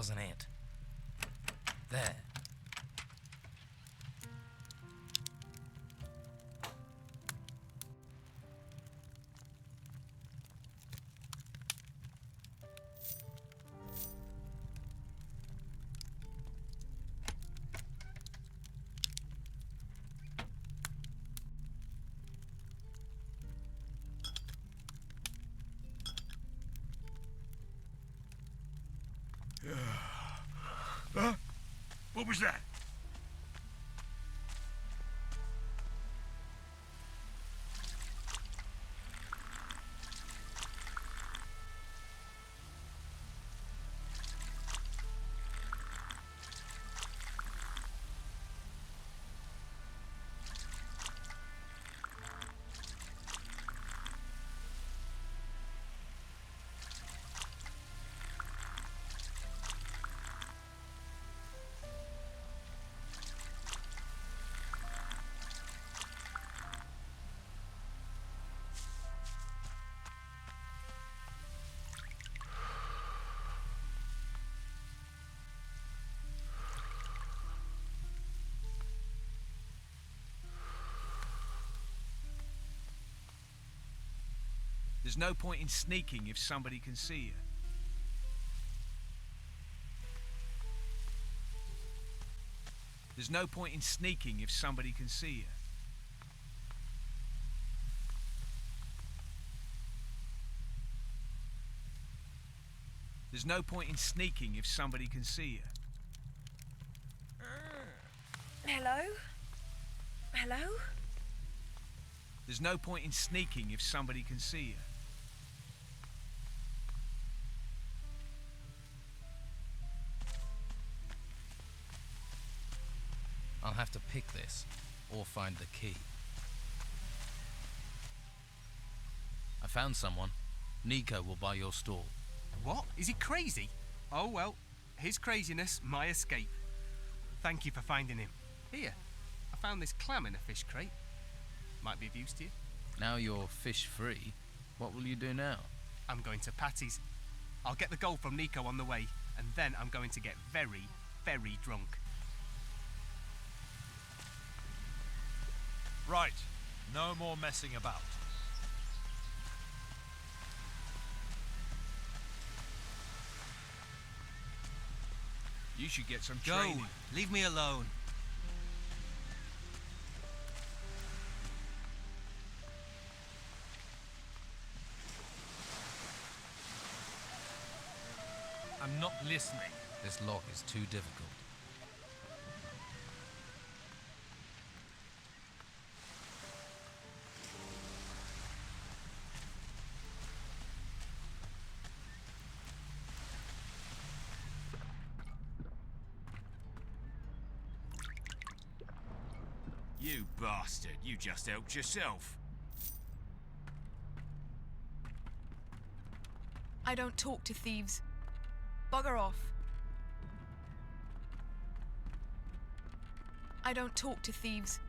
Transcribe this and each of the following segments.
wasn't it. There. What was that? There's no point in sneaking if somebody can see you. There's no point in sneaking if somebody can see you. There's no point in sneaking if somebody can see you. Hello? Hello? There's no point in sneaking if somebody can see you. I'll have to pick this, or find the key. I found someone. Nico will buy your stall. What? Is he crazy? Oh well, his craziness, my escape. Thank you for finding him. Here, I found this clam in a fish crate. Might be of use to you. Now you're fish-free, what will you do now? I'm going to Patty's. I'll get the gold from Nico on the way, and then I'm going to get very, very drunk. Right. No more messing about. You should get some Go! training. Leave me alone. I'm not listening. This lock is too difficult. You bastard, you just helped yourself. I don't talk to thieves. Bugger off. I don't talk to thieves.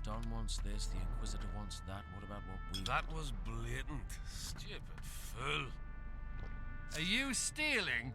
Don wants this, the Inquisitor wants that. What about what we... That was blatant. Stupid fool. Are you stealing?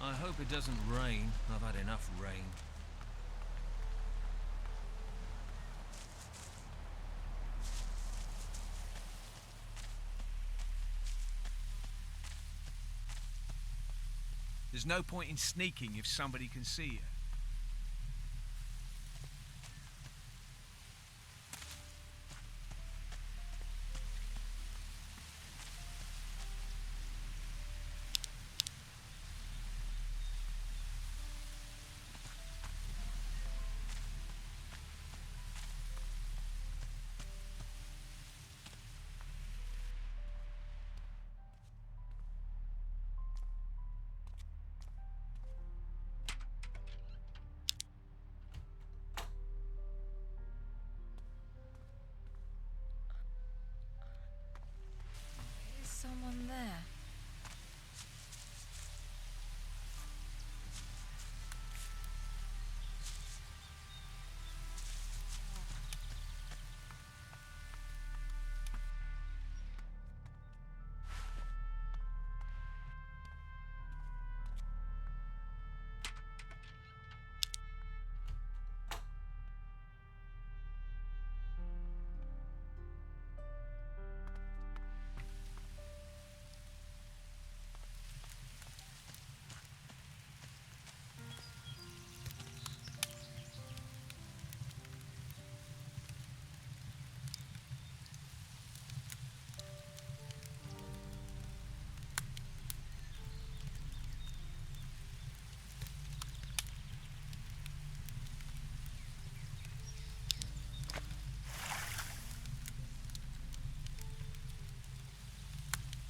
I hope it doesn't rain. I've had enough rain. There's no point in sneaking if somebody can see you.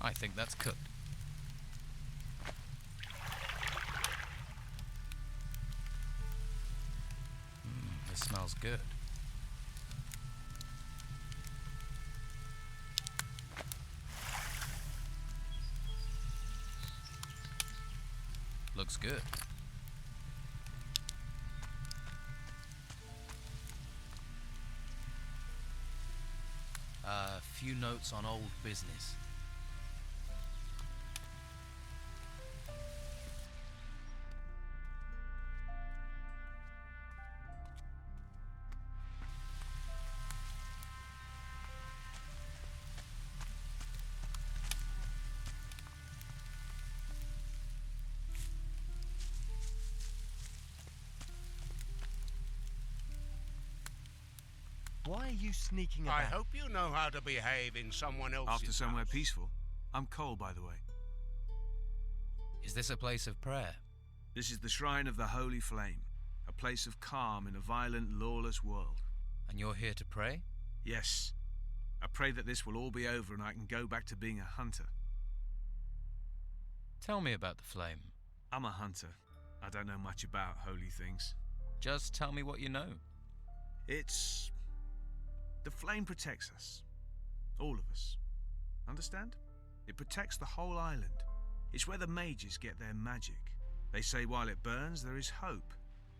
I think that's cooked. This smells good. Looks good. A few notes on old business. Why are you sneaking about? I hope you know how to behave in someone else's After somewhere house. peaceful. I'm Cole, by the way. Is this a place of prayer? This is the Shrine of the Holy Flame, a place of calm in a violent, lawless world. And you're here to pray? Yes. I pray that this will all be over and I can go back to being a hunter. Tell me about the flame. I'm a hunter. I don't know much about holy things. Just tell me what you know. It's... the flame protects us. All of us. Understand? It protects the whole island. It's where the mages get their magic. They say while it burns, there is hope.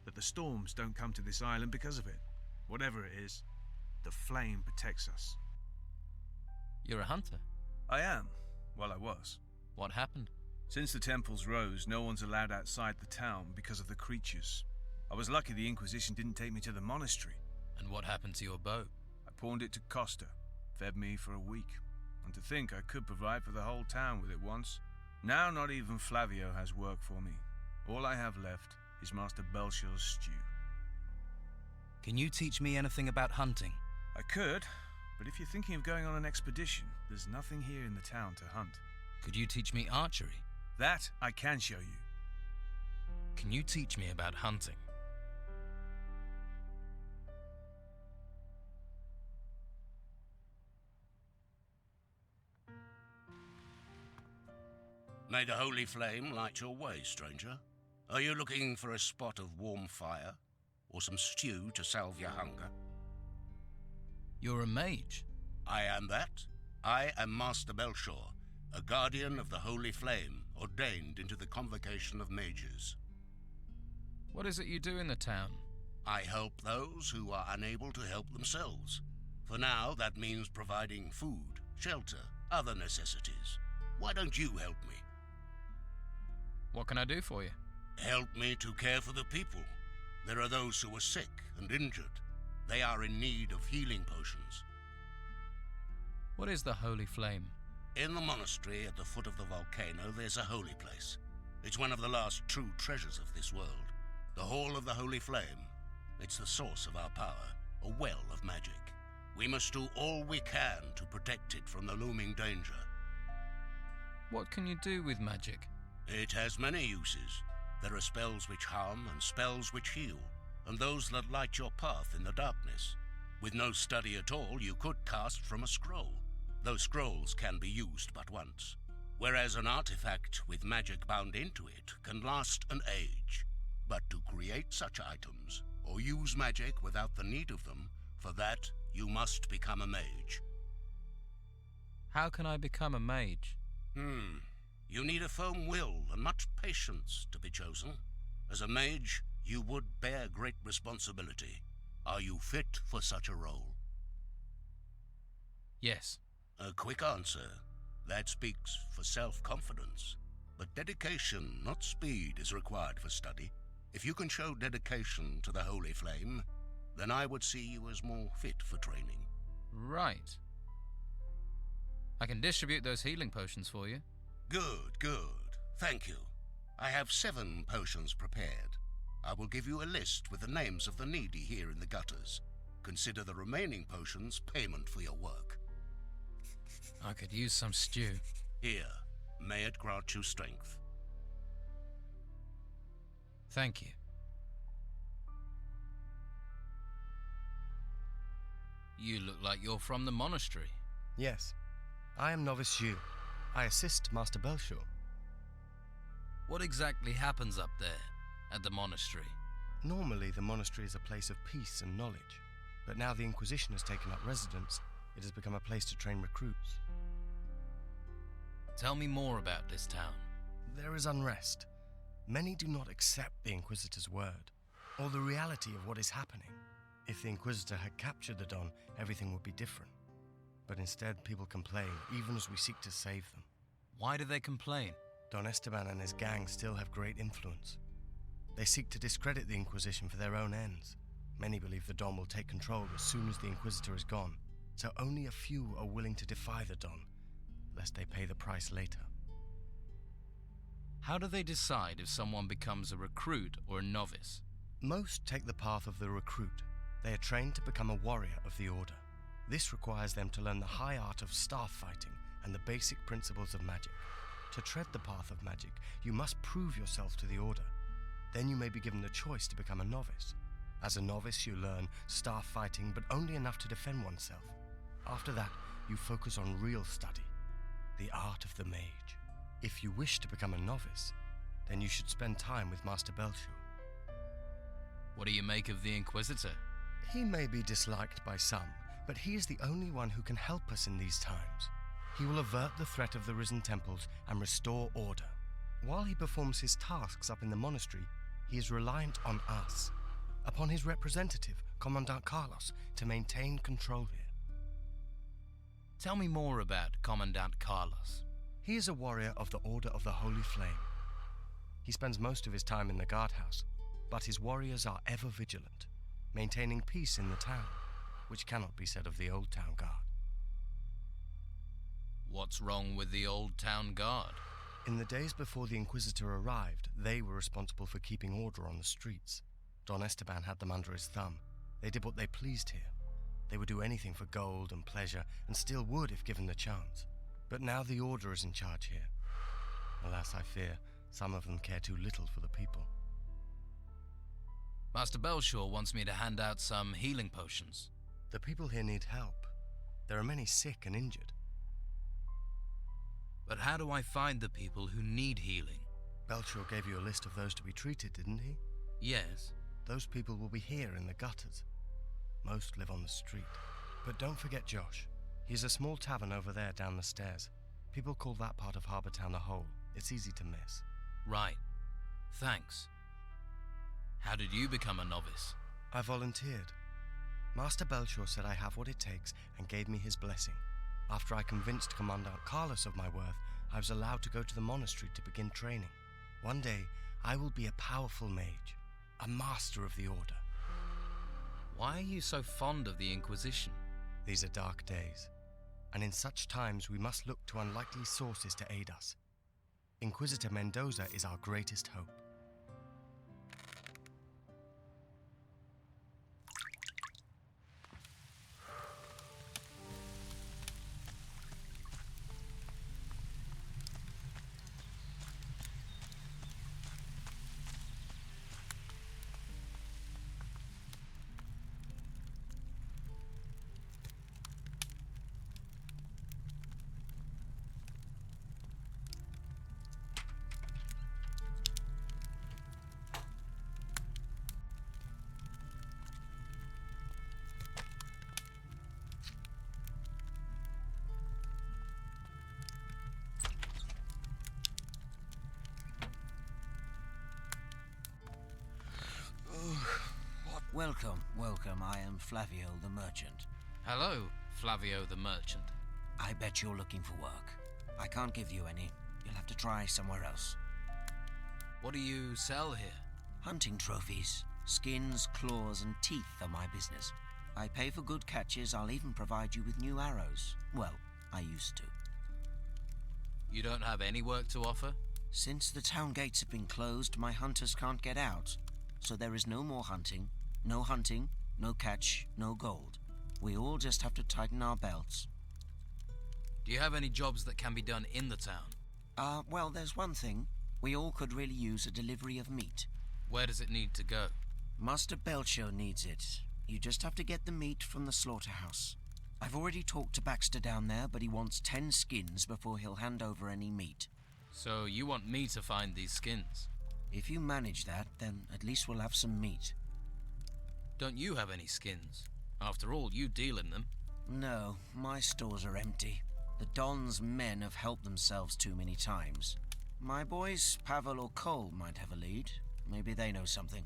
That the storms don't come to this island because of it. Whatever it is, the flame protects us. You're a hunter. I am. Well, I was. What happened? Since the temples rose, no one's allowed outside the town because of the creatures. I was lucky the Inquisition didn't take me to the monastery. And what happened to your bow? I pawned it to Costa. Fed me for a week. And to think I could provide for the whole town with it once. Now not even Flavio has work for me. All I have left is Master Belcher's stew. Can you teach me anything about hunting? I could, but if you're thinking of going on an expedition, there's nothing here in the town to hunt. Could you teach me archery? That I can show you. Can you teach me about hunting? May the holy flame light your way, stranger. Are you looking for a spot of warm fire? Or some stew to salve your hunger? You're a mage. I am that. I am Master Belcher, a guardian of the holy flame, ordained into the convocation of mages. What is it you do in the town? I help those who are unable to help themselves. For now, that means providing food, shelter, other necessities. Why don't you help me? What can I do for you? Help me to care for the people. There are those who are sick and injured. They are in need of healing potions. What is the Holy Flame? In the monastery at the foot of the volcano, there's a holy place. It's one of the last true treasures of this world. The Hall of the Holy Flame. It's the source of our power, a well of magic. We must do all we can to protect it from the looming danger. What can you do with magic? It has many uses. There are spells which harm and spells which heal, and those that light your path in the darkness. With no study at all, you could cast from a scroll. Those scrolls can be used but once, whereas an artifact with magic bound into it can last an age. But to create such items, or use magic without the need of them, for that you must become a mage. How can I become a mage? You need a firm will and much patience to be chosen. As a mage, you would bear great responsibility. Are you fit for such a role? Yes. A quick answer. That speaks for self-confidence. But dedication, not speed, is required for study. If you can show dedication to the Holy Flame, then I would see you as more fit for training. Right. I can distribute those healing potions for you. Good, good. Thank you. I have 7 potions prepared. I will give you a list with the names of the needy here in the gutters. Consider the remaining potions payment for your work. I could use some stew. Here, may it grant you strength. Thank you. You look like you're from the monastery. Yes, I am Novice Hugh. I assist Master Belshore. What exactly happens up there, at the monastery? Normally, the monastery is a place of peace and knowledge, but now the Inquisition has taken up residence, it has become a place to train recruits. Tell me more about this town. There is unrest. Many do not accept the Inquisitor's word, or the reality of what is happening. If the Inquisitor had captured the Don, everything would be different. But instead, people complain, even as we seek to save them. Why do they complain? Don Esteban and his gang still have great influence. They seek to discredit the Inquisition for their own ends. Many believe the Don will take control as soon as the Inquisitor is gone, so only a few are willing to defy the Don, lest they pay the price later. How do they decide if someone becomes a recruit or a novice? Most take the path of the recruit. They are trained to become a warrior of the Order. This requires them to learn the high art of staff fighting and the basic principles of magic. To tread the path of magic, you must prove yourself to the Order. Then you may be given the choice to become a novice. As a novice, you learn staff fighting, but only enough to defend oneself. After that, you focus on real study, the art of the mage. If you wish to become a novice, then you should spend time with Master Belshore. What do you make of the Inquisitor? He may be disliked by some, but he is the only one who can help us in these times. He will avert the threat of the risen temples and restore order. While he performs his tasks up in the monastery, he is reliant on us, upon his representative, Commandant Carlos, to maintain control here. Tell me more about Commandant Carlos. He is a warrior of the Order of the Holy Flame. He spends most of his time in the guardhouse, but his warriors are ever vigilant, maintaining peace in the town, which cannot be said of the Old Town Guard. What's wrong with the Old Town Guard? In the days before the Inquisitor arrived, they were responsible for keeping order on the streets. Don Esteban had them under his thumb. They did what they pleased here. They would do anything for gold and pleasure, and still would if given the chance. But now the Order is in charge here. Alas, I fear some of them care too little for the people. Master Belshore wants me to hand out some healing potions. The people here need help. There are many sick and injured. But how do I find the people who need healing? Belshore gave you a list of those to be treated, didn't he? Yes. Those people will be here in the gutters. Most live on the street. But don't forget Josh. He's a small tavern over there down the stairs. People call that part of Harbour Town the Hole. It's easy to miss. Right. Thanks. How did you become a novice? I volunteered. Master Belshore said I have what it takes and gave me his blessing. After I convinced Commandant Carlos of my worth, I was allowed to go to the monastery to begin training. One day, I will be a powerful mage, a master of the Order. Why are you so fond of the Inquisition? These are dark days, and in such times we must look to unlikely sources to aid us. Inquisitor Mendoza is our greatest hope. Welcome. I am Flavio the Merchant. Hello, Flavio the Merchant. I bet you're looking for work. I can't give you any. You'll have to try somewhere else. What do you sell here? Hunting trophies. Skins, claws, and teeth are my business. I pay for good catches. I'll even provide you with new arrows. Well, I used to. You don't have any work to offer? Since the town gates have been closed, my hunters can't get out. So there is no more hunting. No hunting, no catch, no gold. We all just have to tighten our belts. Do you have any jobs that can be done in the town? Well, there's one thing. We all could really use a delivery of meat. Where does it need to go? Master Belcho needs it. You just have to get the meat from the slaughterhouse. I've already talked to Baxter down there, but he wants 10 skins before he'll hand over any meat. So you want me to find these skins? If you manage that, then at least we'll have some meat. Don't you have any skins? After all, you deal in them. No, my stores are empty. The Don's men have helped themselves too many times. My boys, Pavel or Cole, might have a lead. Maybe they know something.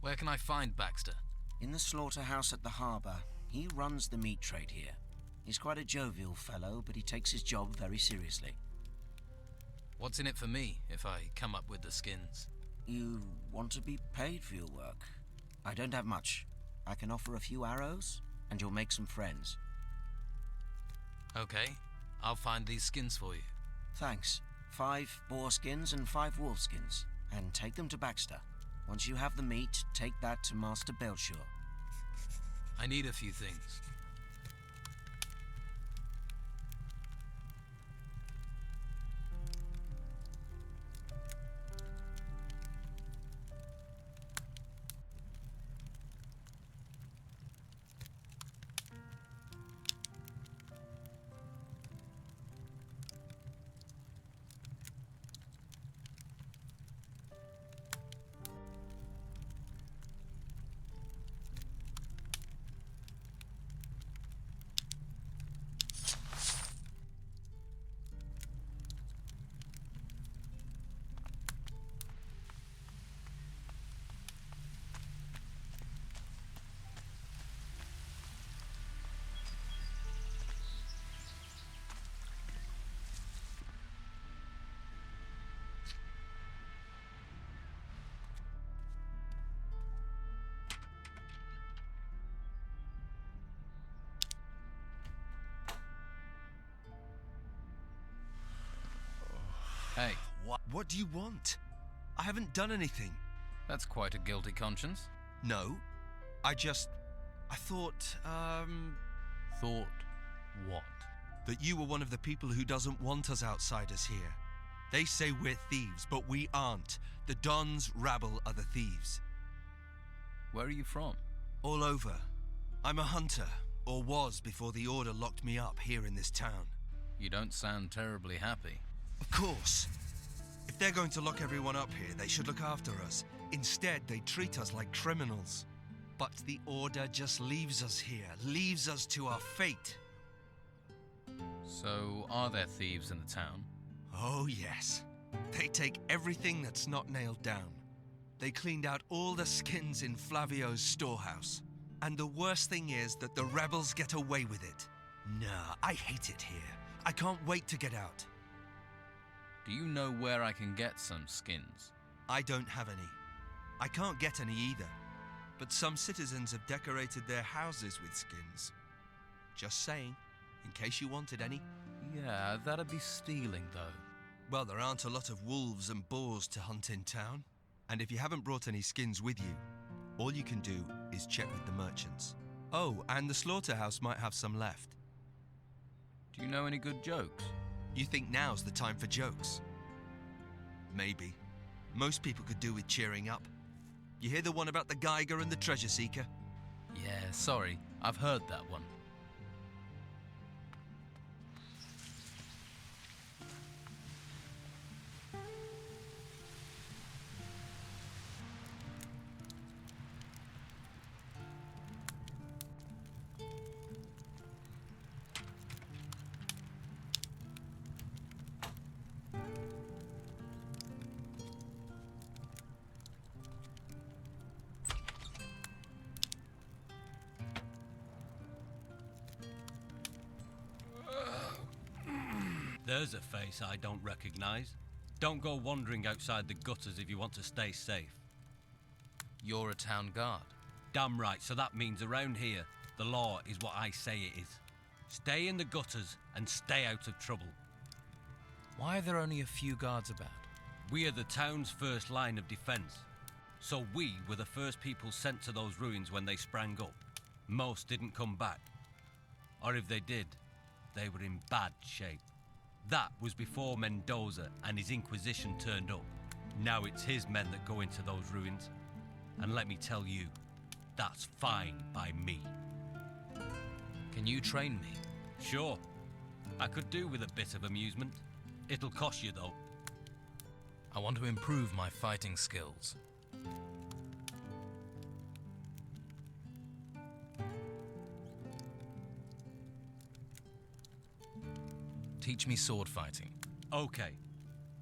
Where can I find Baxter? In the slaughterhouse at the harbour. He runs the meat trade here. He's quite a jovial fellow, but he takes his job very seriously. What's in it for me if I come up with the skins? You want to be paid for your work? I don't have much. I can offer a few arrows, and you'll make some friends. Okay, I'll find these skins for you. Thanks. 5 boar skins and 5 wolf skins, and take them to Baxter. Once you have the meat, take that to Master Belshore. I need a few things. Hey, What do you want? I haven't done anything. that's quite a guilty conscience. No. I thought, Thought what? that you were one of the people who doesn't want us outsiders here. They say we're thieves, but we aren't. The Don's rabble are the thieves. Where are you from? All over. I'm a hunter, or was before the Order locked me up here in this town. You don't sound terribly happy. Of course. If they're going to lock everyone up here, they should look after us. Instead, they treat us like criminals. But the Order just leaves us here, leaves us to our fate. So, are there thieves in the town? Oh, yes. They take everything that's not nailed down. They cleaned out all the skins in Flavio's storehouse. And the worst thing is that the rebels get away with it. Nah, I hate it here. I can't wait to get out. Do you know where I can get some skins? I don't have any. I can't get any either. But some citizens have decorated their houses with skins. Just saying, in case you wanted any. Yeah, that'd be stealing, though. Well, there aren't a lot of wolves and boars to hunt in town. And if you haven't brought any skins with you, all you can do is check with the merchants. Oh, and the slaughterhouse might have some left. Do you know any good jokes? You think now's the time for jokes? Maybe. Most people could do with cheering up. You hear the one about the Geiger and the Treasure Seeker? Yeah, sorry. I've heard that one. There's a face I don't recognize. Don't go wandering outside the gutters if you want to stay safe. You're a town guard. Damn right, so that means around here, the law is what I say it is. Stay in the gutters and stay out of trouble. Why are there only a few guards about? We are the town's first line of defense. So we were the first people sent to those ruins when they sprang up. Most didn't come back. Or if they did, they were in bad shape. That was before Mendoza and his Inquisition turned up. Now it's his men that go into those ruins. And let me tell you, that's fine by me. Can you train me? Sure. I could do with a bit of amusement. It'll cost you, though. I want to improve my fighting skills. Teach me sword fighting. Okay.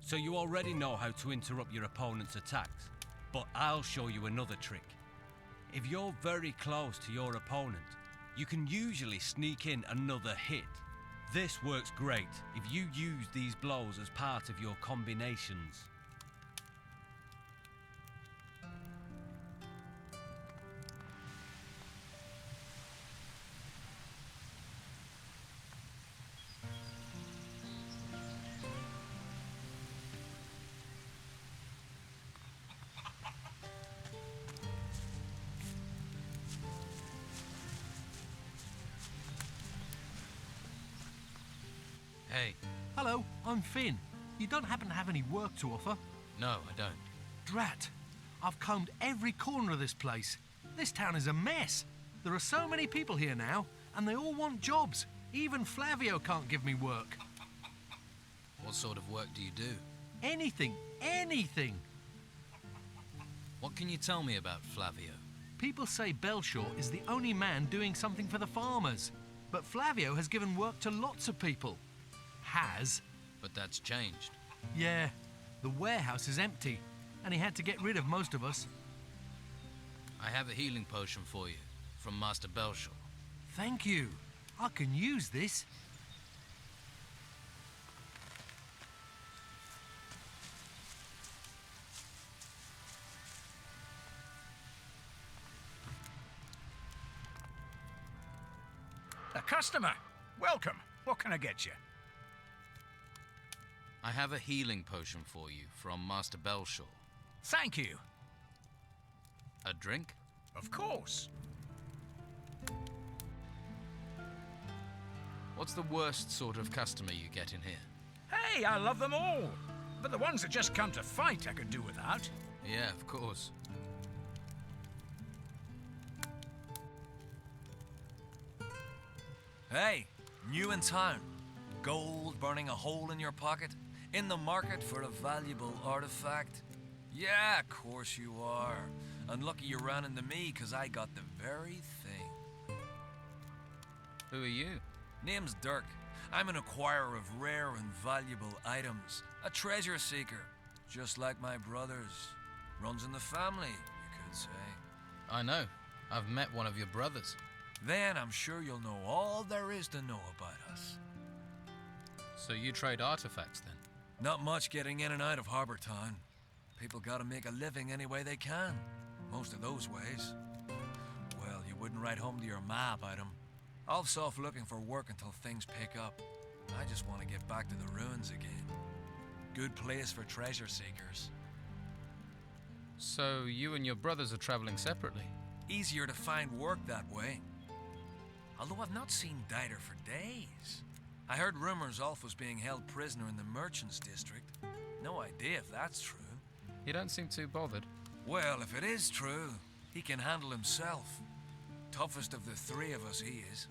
So you already know how to interrupt your opponent's attacks, but I'll show you another trick. If you're very close to your opponent, you can usually sneak in another hit. This works great if you use these blows as part of your combinations. Hey. Hello, I'm Finn. You don't happen to have any work to offer? No, I don't. Drat. I've combed every corner of this place. This town is a mess. There are so many people here now, and they all want jobs. Even Flavio can't give me work. What sort of work do you do? Anything. Anything. What can you tell me about Flavio? People say Belshaw is the only man doing something for the farmers. But Flavio has given work to lots of people. Has. But that's changed. Yeah. The warehouse is empty, and he had to get rid of most of us. I have a healing potion for you, from Master Belshaw. Thank you. I can use this. A customer. Welcome. What can I get you? I have a healing potion for you from Master Belshaw. Thank you. A drink? Of course. What's the worst sort of customer you get in here? Hey, I love them all. But the ones that just come to fight I could do without. Yeah, of course. Hey, new in town. Gold burning a hole in your pocket? In the market for a valuable artifact? Yeah, of course you are. And lucky you ran into me, 'cause I got the very thing. Who are you? Name's Dirk. I'm an acquirer of rare and valuable items. A treasure seeker. Just like my brothers. Runs in the family, you could say. I know. I've met one of your brothers. Then I'm sure you'll know all there is to know about us. So you trade artifacts then? Not much getting in and out of Harbour Town. People gotta make a living any way they can. Most of those ways. Well, you wouldn't write home to your ma about them. I'll off looking for work until things pick up. I just want to get back to the ruins again. Good place for treasure seekers. So you and your brothers are traveling separately? Easier to find work that way. Although I've not seen Dieter for days. I heard rumors Ulf was being held prisoner in the Merchants District. No idea if that's true. You don't seem too bothered. Well, if it is true, he can handle himself. Toughest of the three of us, he is.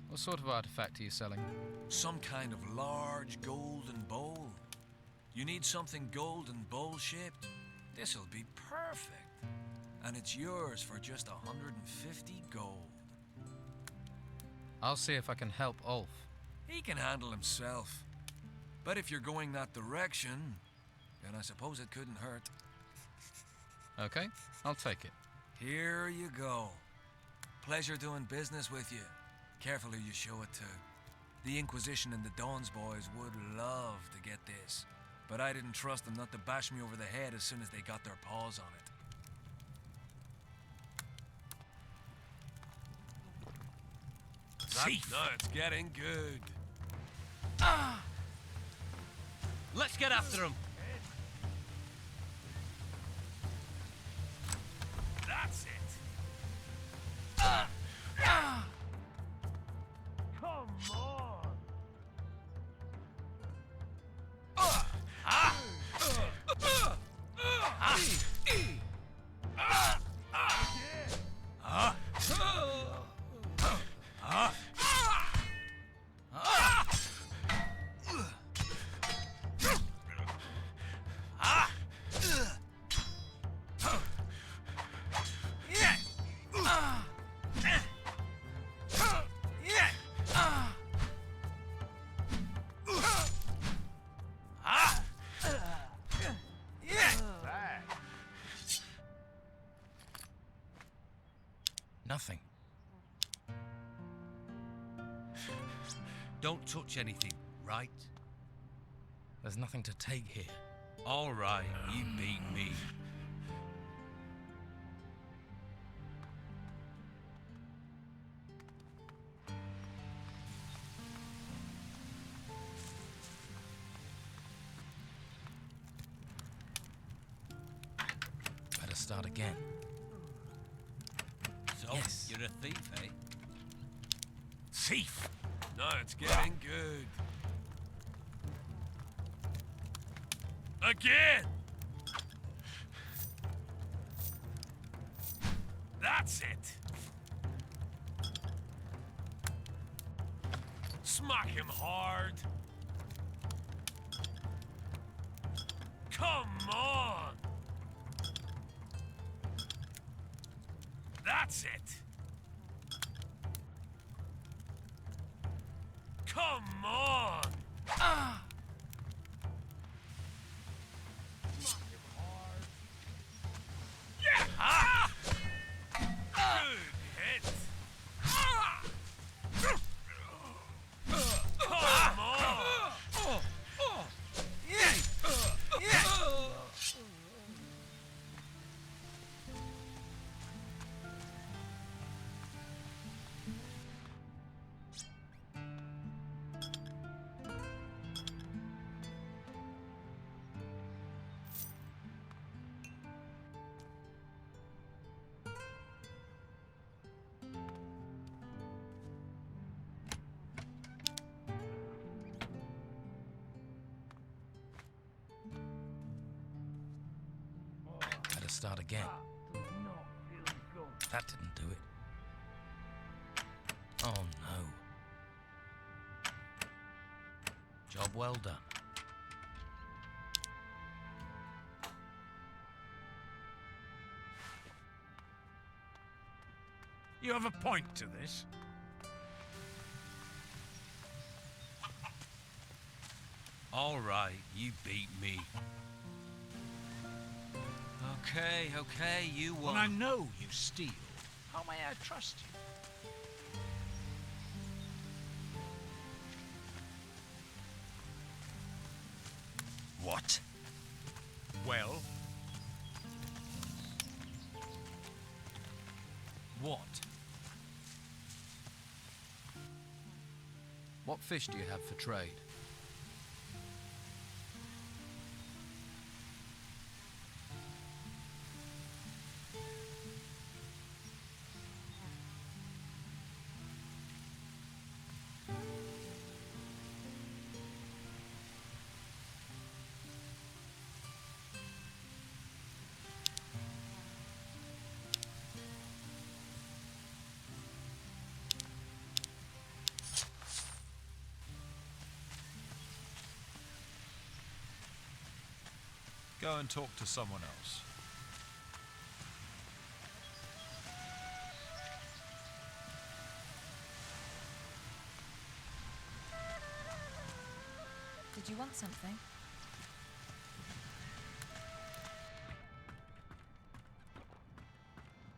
What sort of artifact are you selling? Some kind of large golden bowl. You need something golden bowl-shaped? This'll be perfect. And it's yours for just 150 gold. I'll see if I can help Ulf. He can handle himself. But if you're going that direction, then I suppose it couldn't hurt. Okay, I'll take it. Here you go. Pleasure doing business with you. Careful who you show it to. The Inquisition and the Dawns boys would love to get this, but I didn't trust them not to bash me over the head as soon as they got their paws on it. Now it's getting good. Let's get after him. That's it. Come on. Nothing. Don't touch anything, right? There's nothing to take here. All right, you beat me. Better start again. So, Yes. you're a thief, eh? Thief! No, it's getting good. Again! That's it! Smack him hard! Come on! That's it! Come on! Ah! Yeah! Ah! Good hit! Ah! Come on! Better start again. That didn't do it. Oh no. Job well done. You have a point to this. All right, you beat me. Okay, you won. When I know you steal, how may I trust you? What? Well, What? What fish do you have for trade? go and talk to someone else. Did you want something?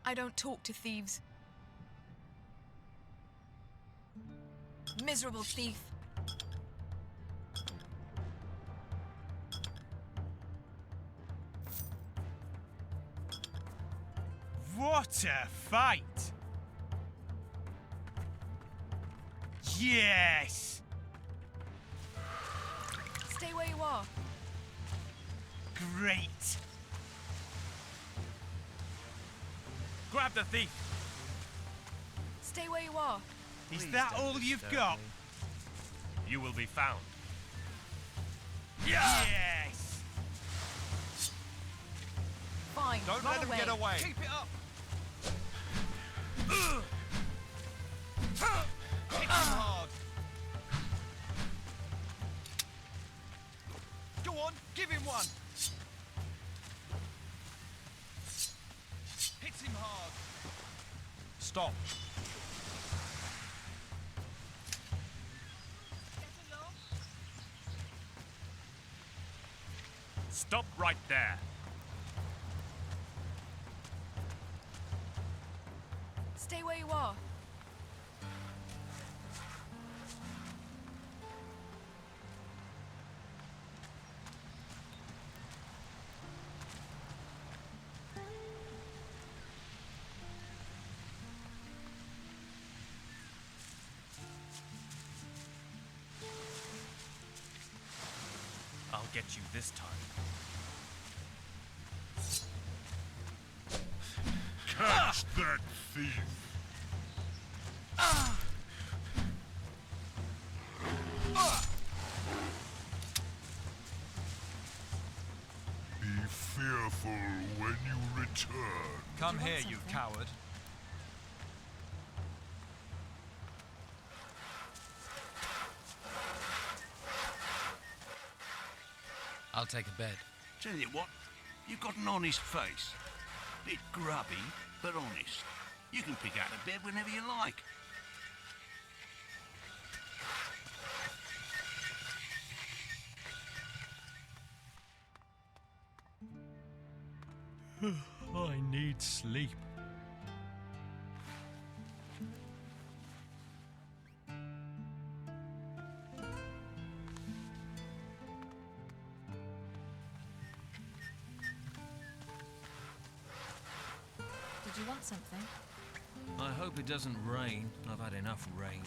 I don't talk to thieves. Miserable thief. What a fight! Yes! Stay where you are. Great! Grab the thief! Stay where you are. Is that all you've got? You will be found. Yes! Fine. Don't run let him away. get away. Keep it up. Hit him hard. Go on, give him one. Hit him hard. Stop. Stop right there. Stay where get you this time. Catch that thief! Be fearful when you return. Come here, you coward. I'll take a bed. Tell you what, you've got an honest face. Bit grubby, but honest. You can pick out a bed whenever you like. I need sleep. Did you want something? I hope it doesn't rain. I've had enough rain.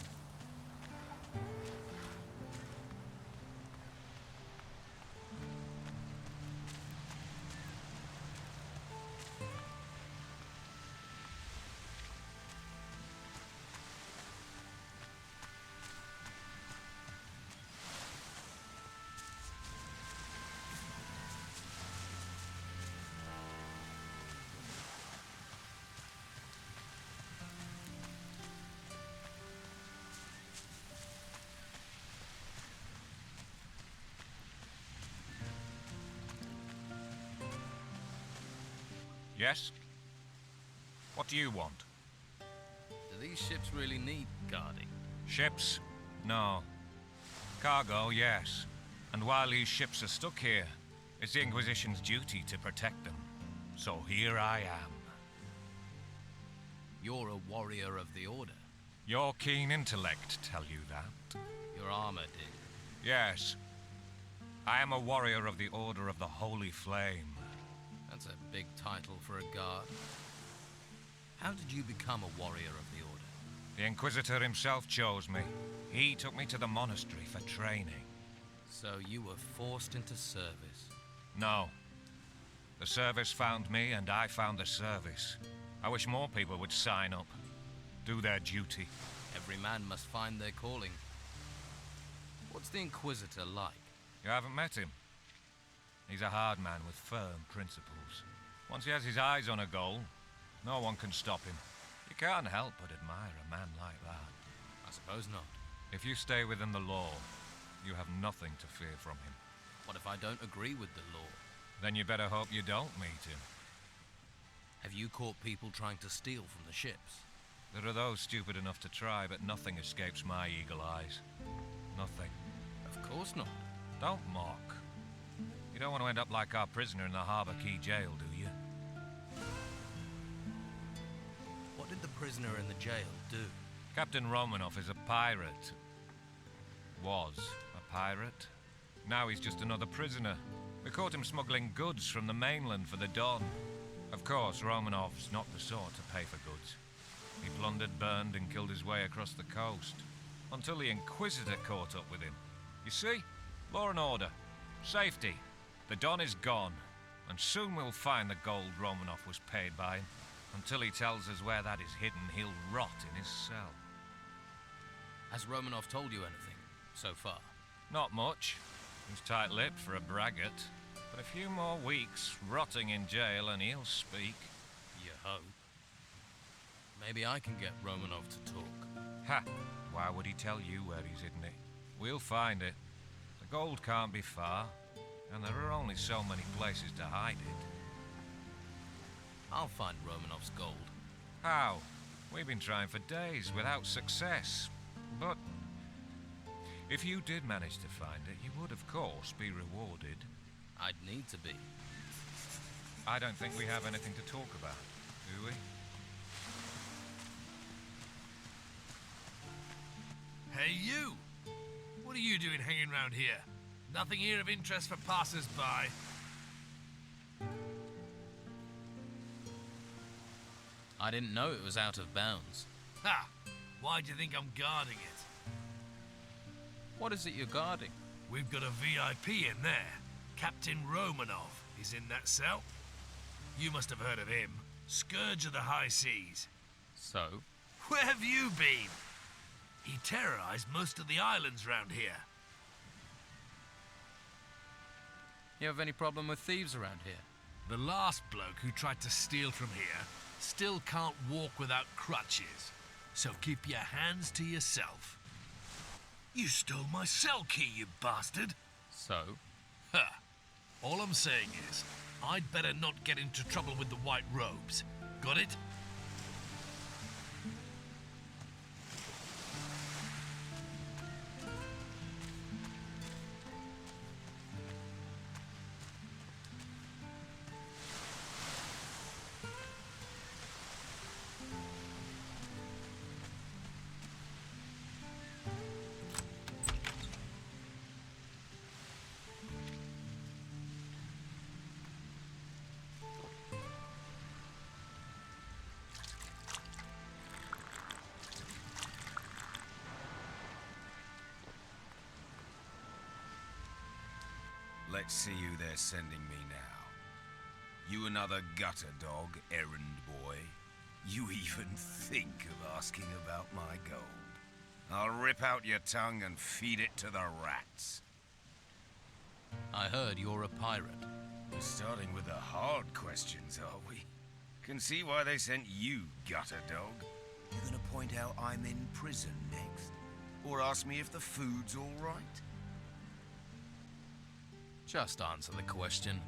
Yes? What do you want? Do these ships really need guarding? Ships? No. Cargo, yes. And while these ships are stuck here, it's the Inquisition's duty to protect them. So here I am. You're a warrior of the Order. Your keen intellect tell you that? Your armor did. Yes. I am a warrior of the Order of the Holy Flame. That's a big title for a guard. How did you become a warrior of the Order? The Inquisitor himself chose me. He took me to the monastery for training. So you were forced into service? No. The service found me and I found the service. I wish more people would sign up. Do their duty. Every man must find their calling. What's the Inquisitor like? You haven't met him? He's a hard man with firm principles. Once he has his eyes on a goal, no one can stop him. You can't help but admire a man like that. I suppose not. If you stay within the law, you have nothing to fear from him. What if I don't agree with the law? Then you better hope you don't meet him. Have you caught people trying to steal from the ships? There are those stupid enough to try, but nothing escapes my eagle eyes. Nothing. Of course not. Don't mock. You don't want to end up like our prisoner in the Harbour Quay jail, do you? What did the prisoner in the jail do? Captain Romanoff is a pirate. Was a pirate. Now he's just another prisoner. We caught him smuggling goods from the mainland for the Don. Of course, Romanoff's not the sort to pay for goods. He plundered, burned, and killed his way across the coast. Until the Inquisitor caught up with him. You see? Law and order. Safety. The Don is gone. And soon we'll find the gold Romanoff was paid by him. Until he tells us where that is hidden, he'll rot in his cell. Has Romanoff told you anything, so far? Not much. He's tight-lipped for a braggart. But a few more weeks, rotting in jail, and he'll speak. You hope. Maybe I can get Romanoff to talk. Ha! Why would he tell you where he's hidden it? We'll find it. The gold can't be far, and there are only so many places to hide it. I'll find Romanoff's gold. How? We've been trying for days without success. But if you did manage to find it, you would, of course, be rewarded. I'd need to be. I don't think we have anything to talk about, do we? Hey, you! What are you doing hanging around here? Nothing here of interest for passers-by. I didn't know it was out of bounds. Ha! Why do you think I'm guarding it? What is it you're guarding? We've got a VIP in there. Captain Romanov is in that cell. You must have heard of him. Scourge of the high seas. So? Where have you been? He terrorized most of the islands round here. You have any problem with thieves around here? The last bloke who tried to steal from here still can't walk without crutches. So keep your hands to yourself. You stole my cell key, you bastard! So? Huh. All I'm saying is, I'd better not get into trouble with the white robes. Got it? Let's see who they're sending me now. You another gutter dog, errand boy? You even think of asking about my gold? I'll rip out your tongue and feed it to the rats. I heard you're a pirate. We're starting with the hard questions, are we? Can see why they sent you, gutter dog. You gonna point out I'm in prison next? Or ask me if the food's all right? Just answer the question.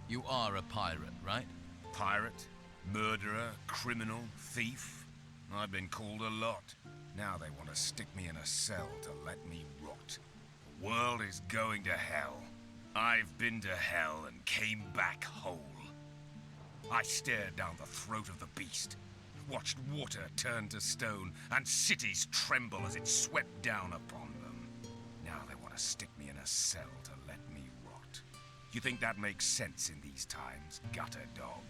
You are a pirate, right? Pirate, murderer, criminal, thief. I've been called a lot. Now they want to stick me in a cell to let me rot. The world is going to hell. I've been to hell and came back whole. I stared down the throat of the beast, watched water turn to stone and cities tremble as it swept down upon them. Now they want to stick me in a cell to let me rot. You think that makes sense in these times, gutter dog?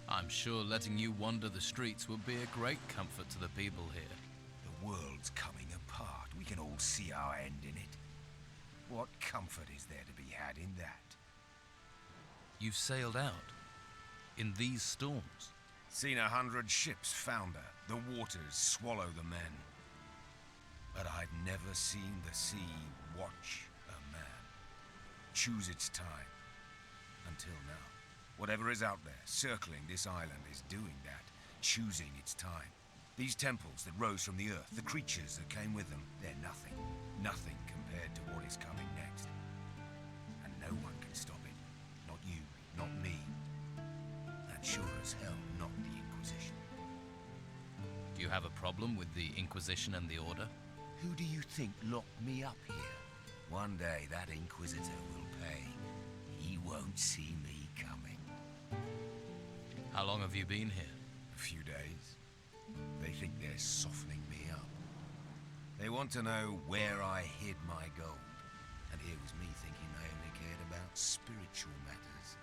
I'm sure letting you wander the streets would be a great comfort to the people here. The world's coming apart. We can all see our end in it. What comfort is there to be had in that? You've sailed out. In these storms. Seen 100 ships founder. The waters swallow the men. But I've never seen the sea watch a man. Choose its time. Until now. Whatever is out there, circling this island, is doing that. Choosing its time. These temples that rose from the earth, the creatures that came with them, they're nothing. Nothing compared to what is coming next. And no one can stop it. Not you, not me. And sure as hell, not the Inquisition. Do you have a problem with the Inquisition and the Order? Who do you think locked me up here? One day that Inquisitor will pay. He won't see me coming. How long have you been here? A few days. They think they're softening me up. They want to know where I hid my gold. And here was me thinking they only cared about spiritual matters.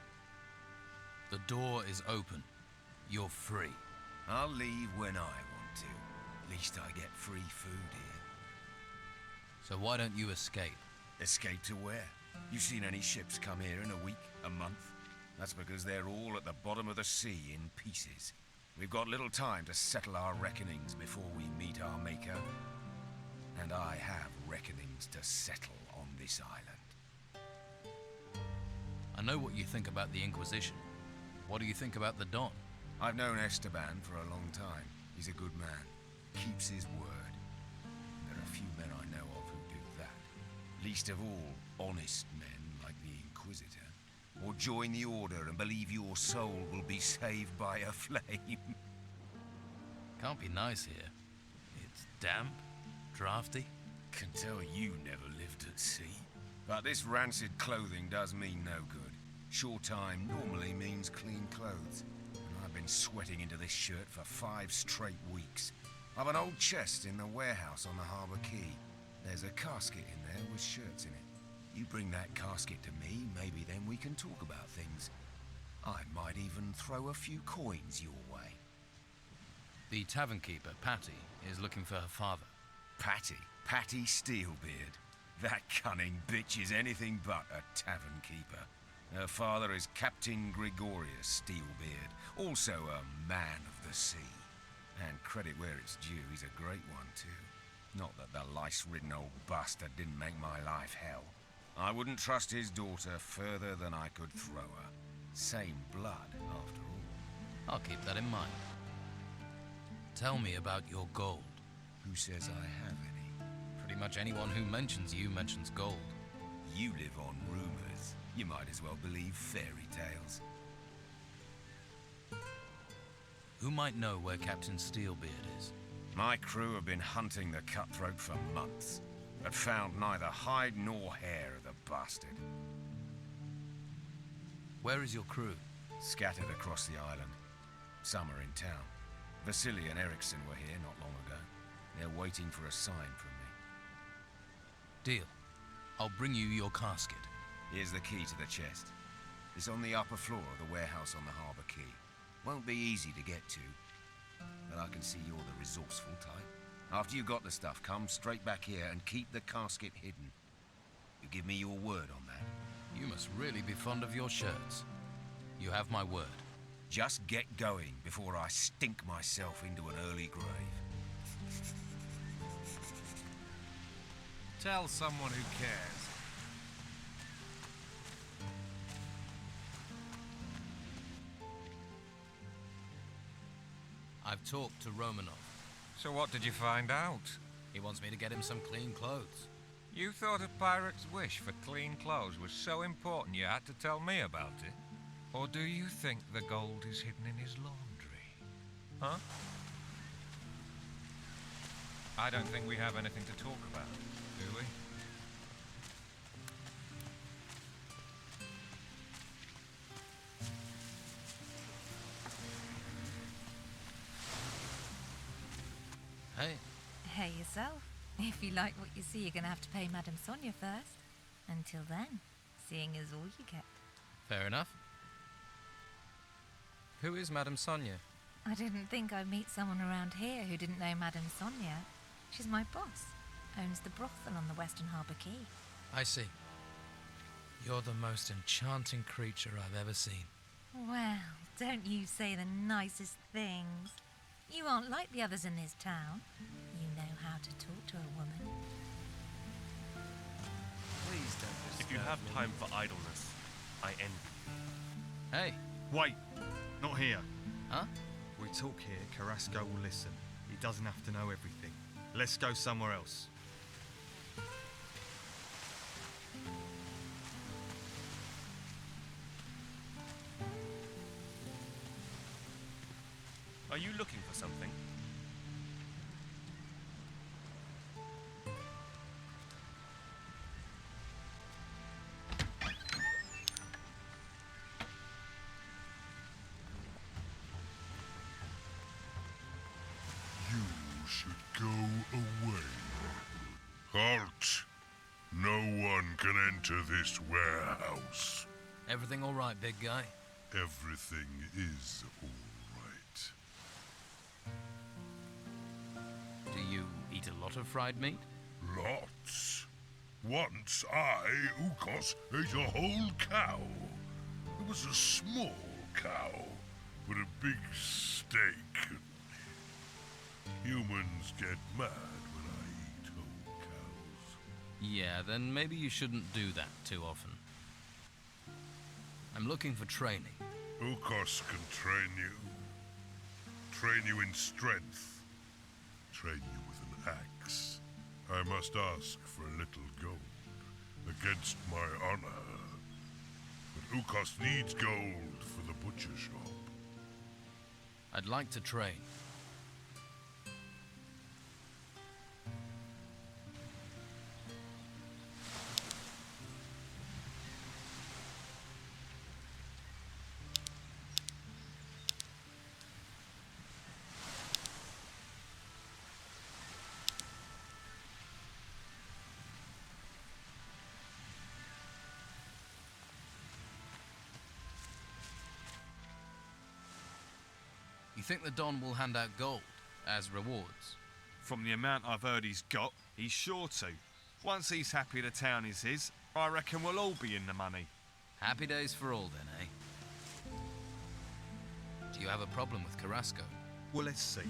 The door is open. You're free. I'll leave when I want to. At least I get free food here. So why don't you escape? Escape to where? You seen any ships come here in a week, a month? That's because they're all at the bottom of the sea in pieces. We've got little time to settle our reckonings before we meet our maker. And I have reckonings to settle on this island. I know what you think about the Inquisition. What do you think about the Don? I've known Esteban for a long time. He's a good man. Keeps his word. There are few men I know of who do that. Least of all, honest men like the Inquisitor. Or join the Order and believe your soul will be saved by a flame. Can't be nice here. It's damp, drafty. Can tell you never lived at sea. But this rancid clothing does mean no good. Short time normally means clean clothes. And I've been sweating into this shirt for 5 straight weeks. I've an old chest in the warehouse on the harbour quay. There's a casket in there with shirts in it. You bring that casket to me, maybe then we can talk about things. I might even throw a few coins your way. The tavern keeper, Patty, is looking for her father. Patty? Patty Steelbeard? That cunning bitch is anything but a tavern keeper. Her father is Captain Gregorius Steelbeard, also a man of the sea. And credit where it's due, he's a great one too. Not that the lice-ridden old bastard didn't make my life hell. I wouldn't trust his daughter further than I could throw her. Same blood, after all. I'll keep that in mind. Tell me about your gold. Who says I have any? Pretty much anyone who mentions you mentions gold. You live on rumors. You might as well believe fairy tales. Who might know where Captain Steelbeard is? My crew have been hunting the cutthroat for months, but found neither hide nor hair of the bastard. Where is your crew? Scattered across the island. Some are in town. Vasily and Eriksson were here not long ago. They're waiting for a sign from me. Deal. I'll bring you your casket. Here's the key to the chest. It's on the upper floor of the warehouse on the harbour quay. Won't be easy to get to, but I can see you're the resourceful type. After you've got the stuff, come straight back here and keep the casket hidden. You give me your word on that? You must really be fond of your shirts. You have my word. Just get going before I stink myself into an early grave. Tell someone who cares. I've talked to Romanov. So what did you find out? He wants me to get him some clean clothes. You thought a pirate's wish for clean clothes was so important you had to tell me about it? Or do you think the gold is hidden in his laundry? Huh? I don't think we have anything to talk about, do we? Hey. Hey yourself. If you like what you see, you're going to have to pay Madame Sonia first. Until then, seeing is all you get. Fair enough. Who is Madame Sonia? I didn't think I'd meet someone around here who didn't know Madame Sonia. She's my boss. Owns the brothel on the Western Harbour Quay. I see. You're the most enchanting creature I've ever seen. Well, don't you say the nicest things. You aren't like the others in this town. You know how to talk to a woman. Please don't disturb If you have time for idleness, I envy you. Hey. Wait. Not here. Huh? We talk here, Carrasco will listen. He doesn't have to know everything. Let's go somewhere else. Are you looking for something? You should go away. Halt! No one can enter this warehouse. Everything all right, big guy? Everything is all right. Do you eat a lot of fried meat? Lots. Once I, Ukos, ate a whole cow. It was a small cow, but a big steak. Humans get mad when I eat whole cows. Yeah, then maybe you shouldn't do that too often. I'm looking for training. Ukos can train you. Train you in strength. Train you with an axe. I must ask for a little gold against my honor. But Ukos needs gold for the butcher shop. I'd like to train. You think the Don will hand out gold as rewards? From the amount I've heard he's got, he's sure to. Once he's happy the town is his, I reckon we'll all be in the money. Happy days for all then, eh? Do you have a problem with Carrasco? Well, let's see.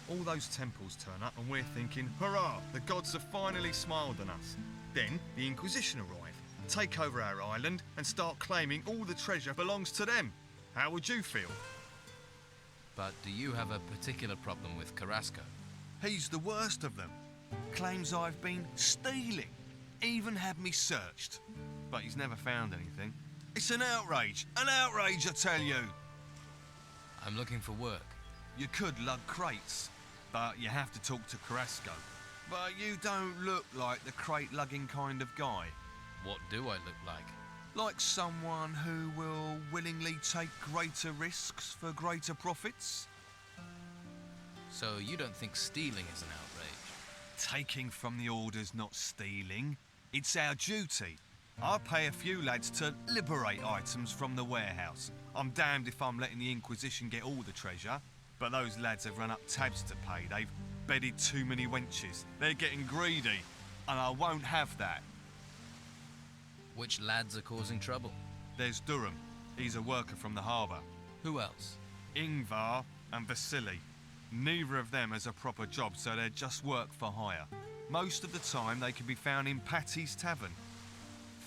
All those temples turn up and we're thinking, hurrah, the gods have finally smiled on us. Then the Inquisition arrive, take over our island and start claiming all the treasure belongs to them. How would you feel? But do you have a particular problem with Carrasco? He's the worst of them. Claims I've been stealing. Even had me searched. But he's never found anything. It's an outrage. An outrage, I tell you. I'm looking for work. You could lug crates, but you have to talk to Carrasco. But you don't look like the crate-lugging kind of guy. What do I look like? Like someone who will willingly take greater risks for greater profits? So you don't think stealing is an outrage? Taking from the Order's not stealing. It's our duty. I pay a few lads to liberate items from the warehouse. I'm damned if I'm letting the Inquisition get all the treasure. But those lads have run up tabs to pay. They've bedded too many wenches. They're getting greedy. And I won't have that. Which lads are causing trouble? There's Durham. He's a worker from the harbour. Who else? Ingvar and Vasily. Neither of them has a proper job, so they're just work for hire. Most of the time they can be found in Patty's Tavern.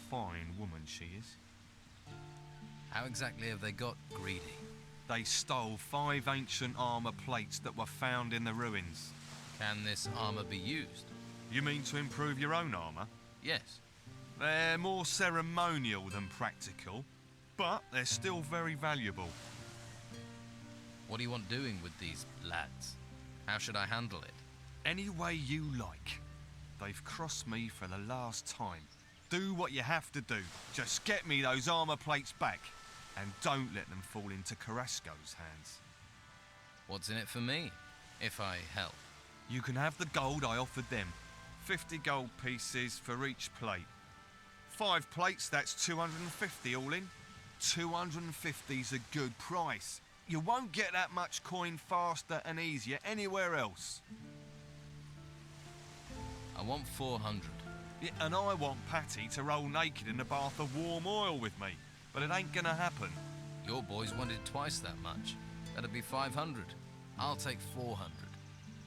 Fine woman she is. How exactly have they got greedy? They stole 5 ancient armour plates that were found in the ruins. Can this armour be used? You mean to improve your own armour? Yes. They're more ceremonial than practical, but they're still very valuable. What do you want doing with these lads? How should I handle it? Any way you like. They've crossed me for the last time. Do what you have to do. Just get me those armour plates back. And don't let them fall into Carrasco's hands. What's in it for me, if I help? You can have the gold I offered them. 50 gold pieces for each plate. 5 plates, that's 250 all in. 250's a good price. You won't get that much coin faster and easier anywhere else. I want 400. Yeah, and I want Patty to roll naked in a bath of warm oil with me. But it ain't gonna happen. Your boys wanted twice that much. That'd be 500. I'll take 400.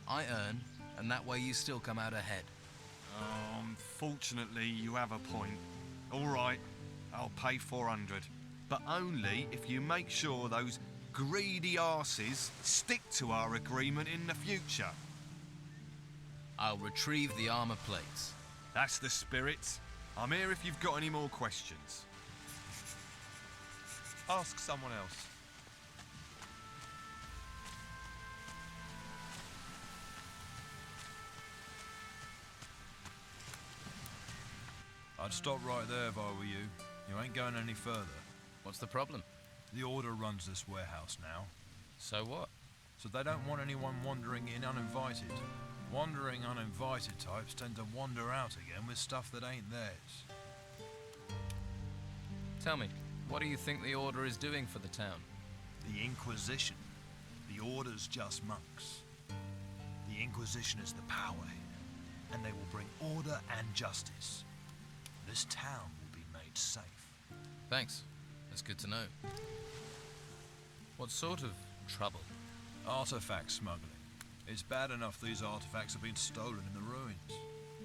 I earn, and that way you still come out ahead. Fortunately, you have a point. All right, I'll pay 400. But only if you make sure those greedy arses stick to our agreement in the future. I'll retrieve the armour plates. That's the spirit. I'm here if you've got any more questions. Ask someone else. I'd stop right there if I were you. You ain't going any further. What's the problem? The Order runs this warehouse now. So what? So they don't want anyone wandering in uninvited. Wandering uninvited types tend to wander out again with stuff that ain't theirs. Tell me, what do you think the Order is doing for the town? The Inquisition. The Order's just monks. The Inquisition is the power here, and they will bring order and justice. This town will be made safe. Thanks. That's good to know. What sort of trouble? Artifact smuggling. It's bad enough these artifacts have been stolen in the ruins.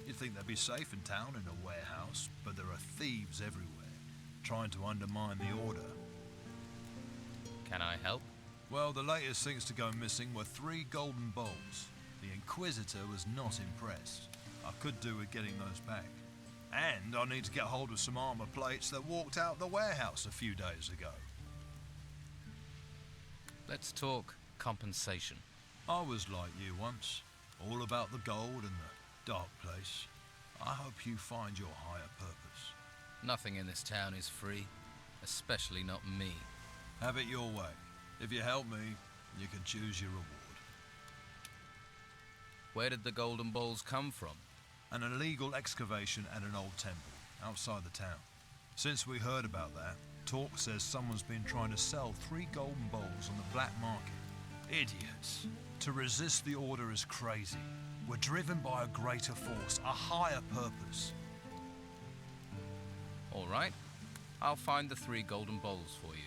You'd think they'd be safe in town in a warehouse, but there are thieves everywhere, trying to undermine the Order. Can I help? Well, the latest things to go missing were 3 golden bowls. The Inquisitor was not impressed. I could do with getting those back. And I need to get hold of some armor plates that walked out the warehouse a few days ago. Let's talk compensation. I was like you once, all about the gold and the dark place. I hope you find your higher purpose. Nothing in this town is free, especially not me. Have it your way. If you help me, you can choose your reward. Where did the golden balls come from? An illegal excavation at an old temple, outside the town. Since we heard about that, talk says someone's been trying to sell 3 golden bowls on the black market. Idiots. To resist the Order is crazy. We're driven by a greater force, a higher purpose. All right. I'll find the 3 golden bowls for you.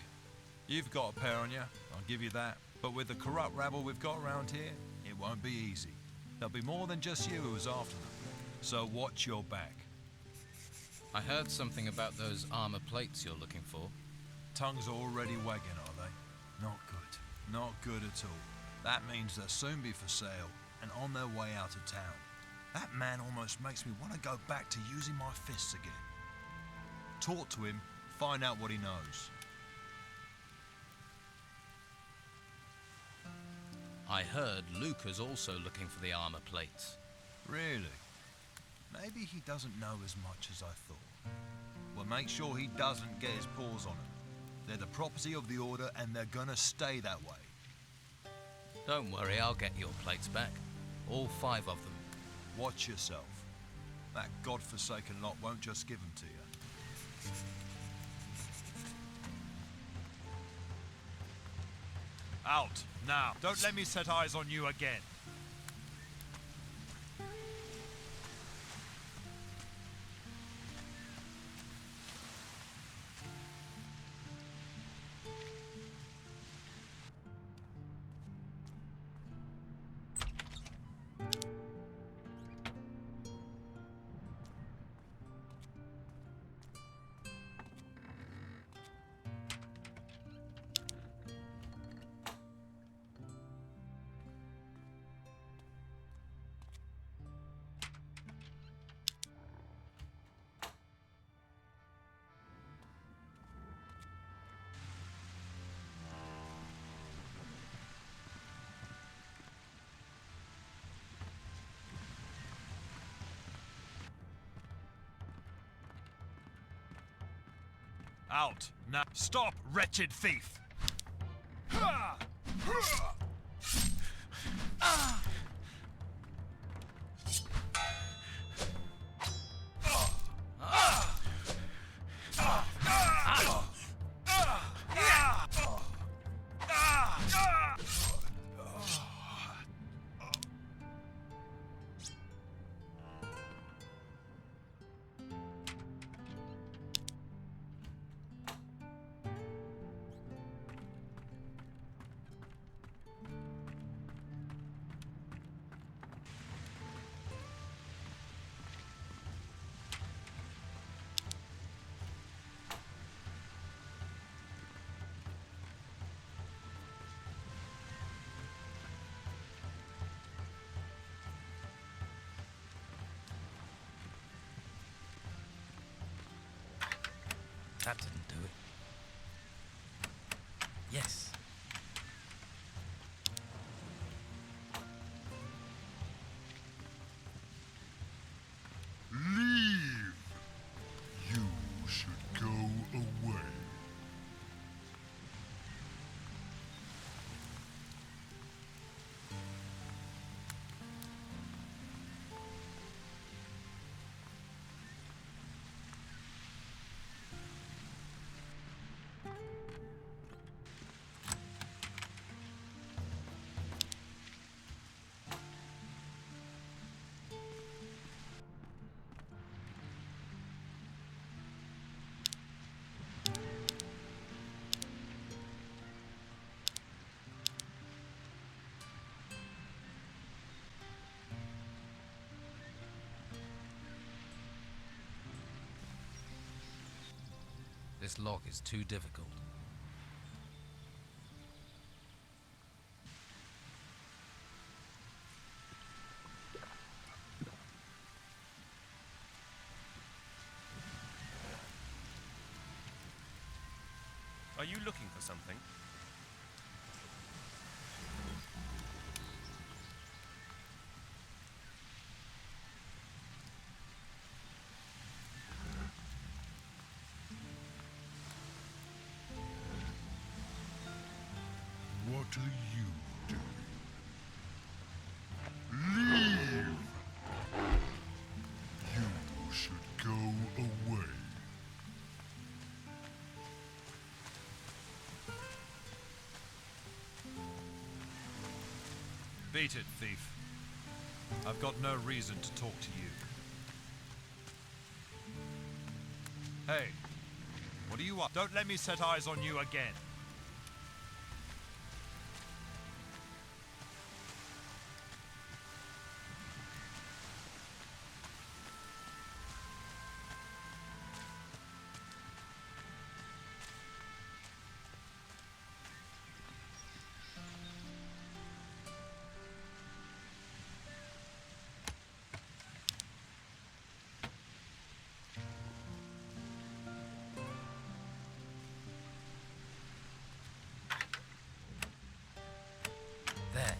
You've got a pair on you, I'll give you that. But with the corrupt rabble we've got around here, it won't be easy. There'll be more than just you who's after them. So watch your back. I heard something about those armor plates you're looking for. Tongues are already wagging, are they? Not good. Not good at all. That means they'll soon be for sale and on their way out of town. That man almost makes me want to go back to using my fists again. Talk to him, find out what he knows. I heard Luca's also looking for the armor plates. Really? Maybe he doesn't know as much as I thought. Well, make sure he doesn't get his paws on them. They're the property of the Order and they're gonna stay that way. Don't worry, I'll get your plates back. All 5 of them. Watch yourself. That godforsaken lot won't just give them to you. Out, now. Don't let me set eyes on you again. Out, now. Stop, wretched thief! That didn't do it. Yes. Leave! You should go away. This lock is too difficult. Are you looking for something? What are you doing? Leave! You should go away. Beat it, thief. I've got no reason to talk to you. Hey, What do you want? Don't let me set eyes on you again. There.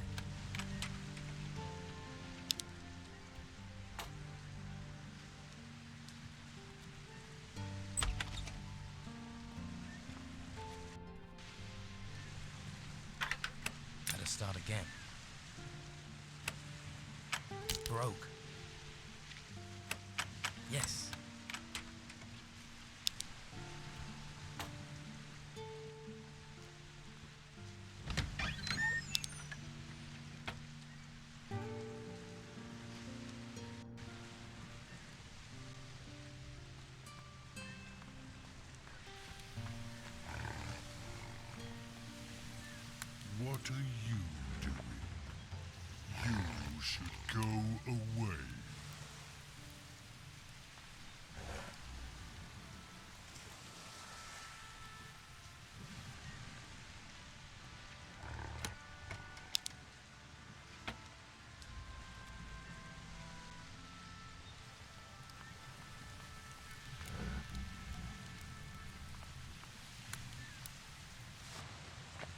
Better start again. Broke. Yes. What are you doing? You should go away.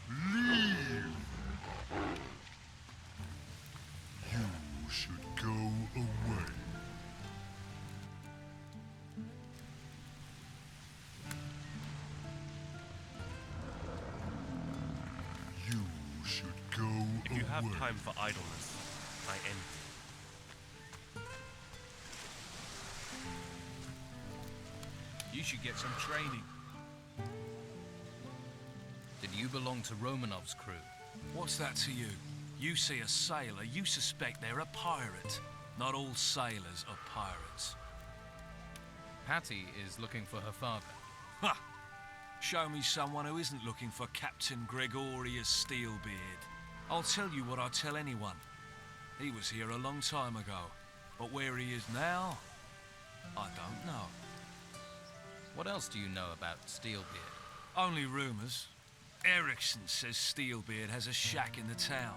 Leave! You should go away. You should go If you have away. time for idleness, I envy you. You should get some training. Did you belong to Romanov's crew? What's that to you? You see a sailor, you suspect they're a pirate. Not all sailors are pirates. Patty is looking for her father. Ha! Show me someone who isn't looking for Captain Gregorius Steelbeard. I'll tell you what I tell anyone. He was here a long time ago, but where he is now, I don't know. What else do you know about Steelbeard? Only rumours. Erickson says Steelbeard has a shack in the town,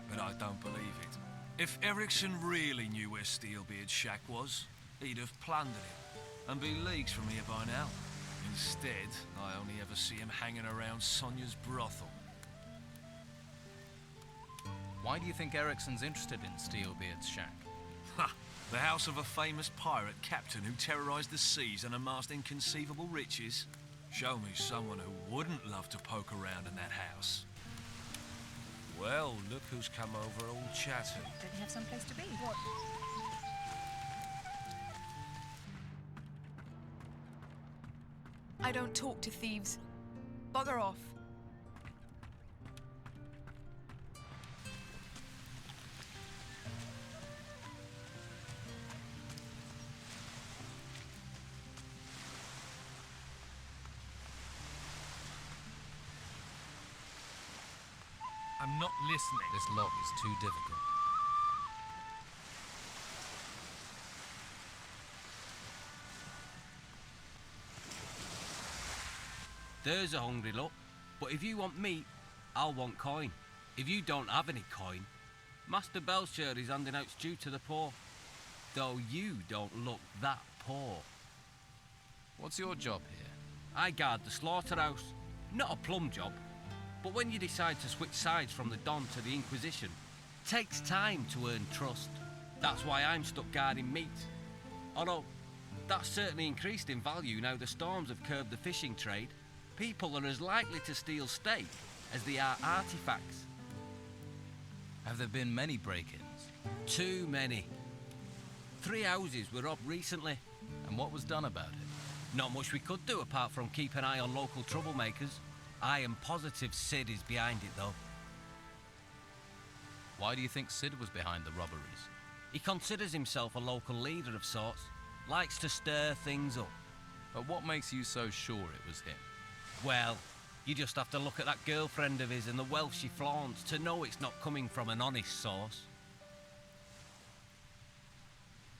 but I don't believe it. If Erickson really knew where Steelbeard's shack was, he'd have plundered it and be leagues from here by now. Instead, I only ever see him hanging around Sonia's brothel. Why do you think Erickson's interested in Steelbeard's shack? Ha! The house of a famous pirate captain who terrorized the seas and amassed inconceivable riches. Show me someone who wouldn't love to poke around in that house. Well, look who's come over all chatty. Don't you have some place to be? What? I don't talk to thieves. Bugger off. I'm not listening. This lock is too difficult. There's a hungry look. But if you want meat, I'll want coin. If you don't have any coin, Master Belcher is handing out stew to the poor. Though you don't look that poor. What's your job here? I guard the slaughterhouse. Not a plum job. But when you decide to switch sides from the Don to the Inquisition, it takes time to earn trust. That's why I'm stuck guarding meat. Although, that's certainly increased in value now the storms have curbed the fishing trade. People are as likely to steal steak as they are artifacts. Have there been many break-ins? Too many. 3 houses were robbed recently. And what was done about it? Not much we could do apart from keep an eye on local troublemakers. I am positive Sid is behind it, though. Why do you think Sid was behind the robberies? He considers himself a local leader of sorts. Likes to stir things up. But what makes you so sure it was him? Well, you just have to look at that girlfriend of his and the wealth she flaunts to know it's not coming from an honest source.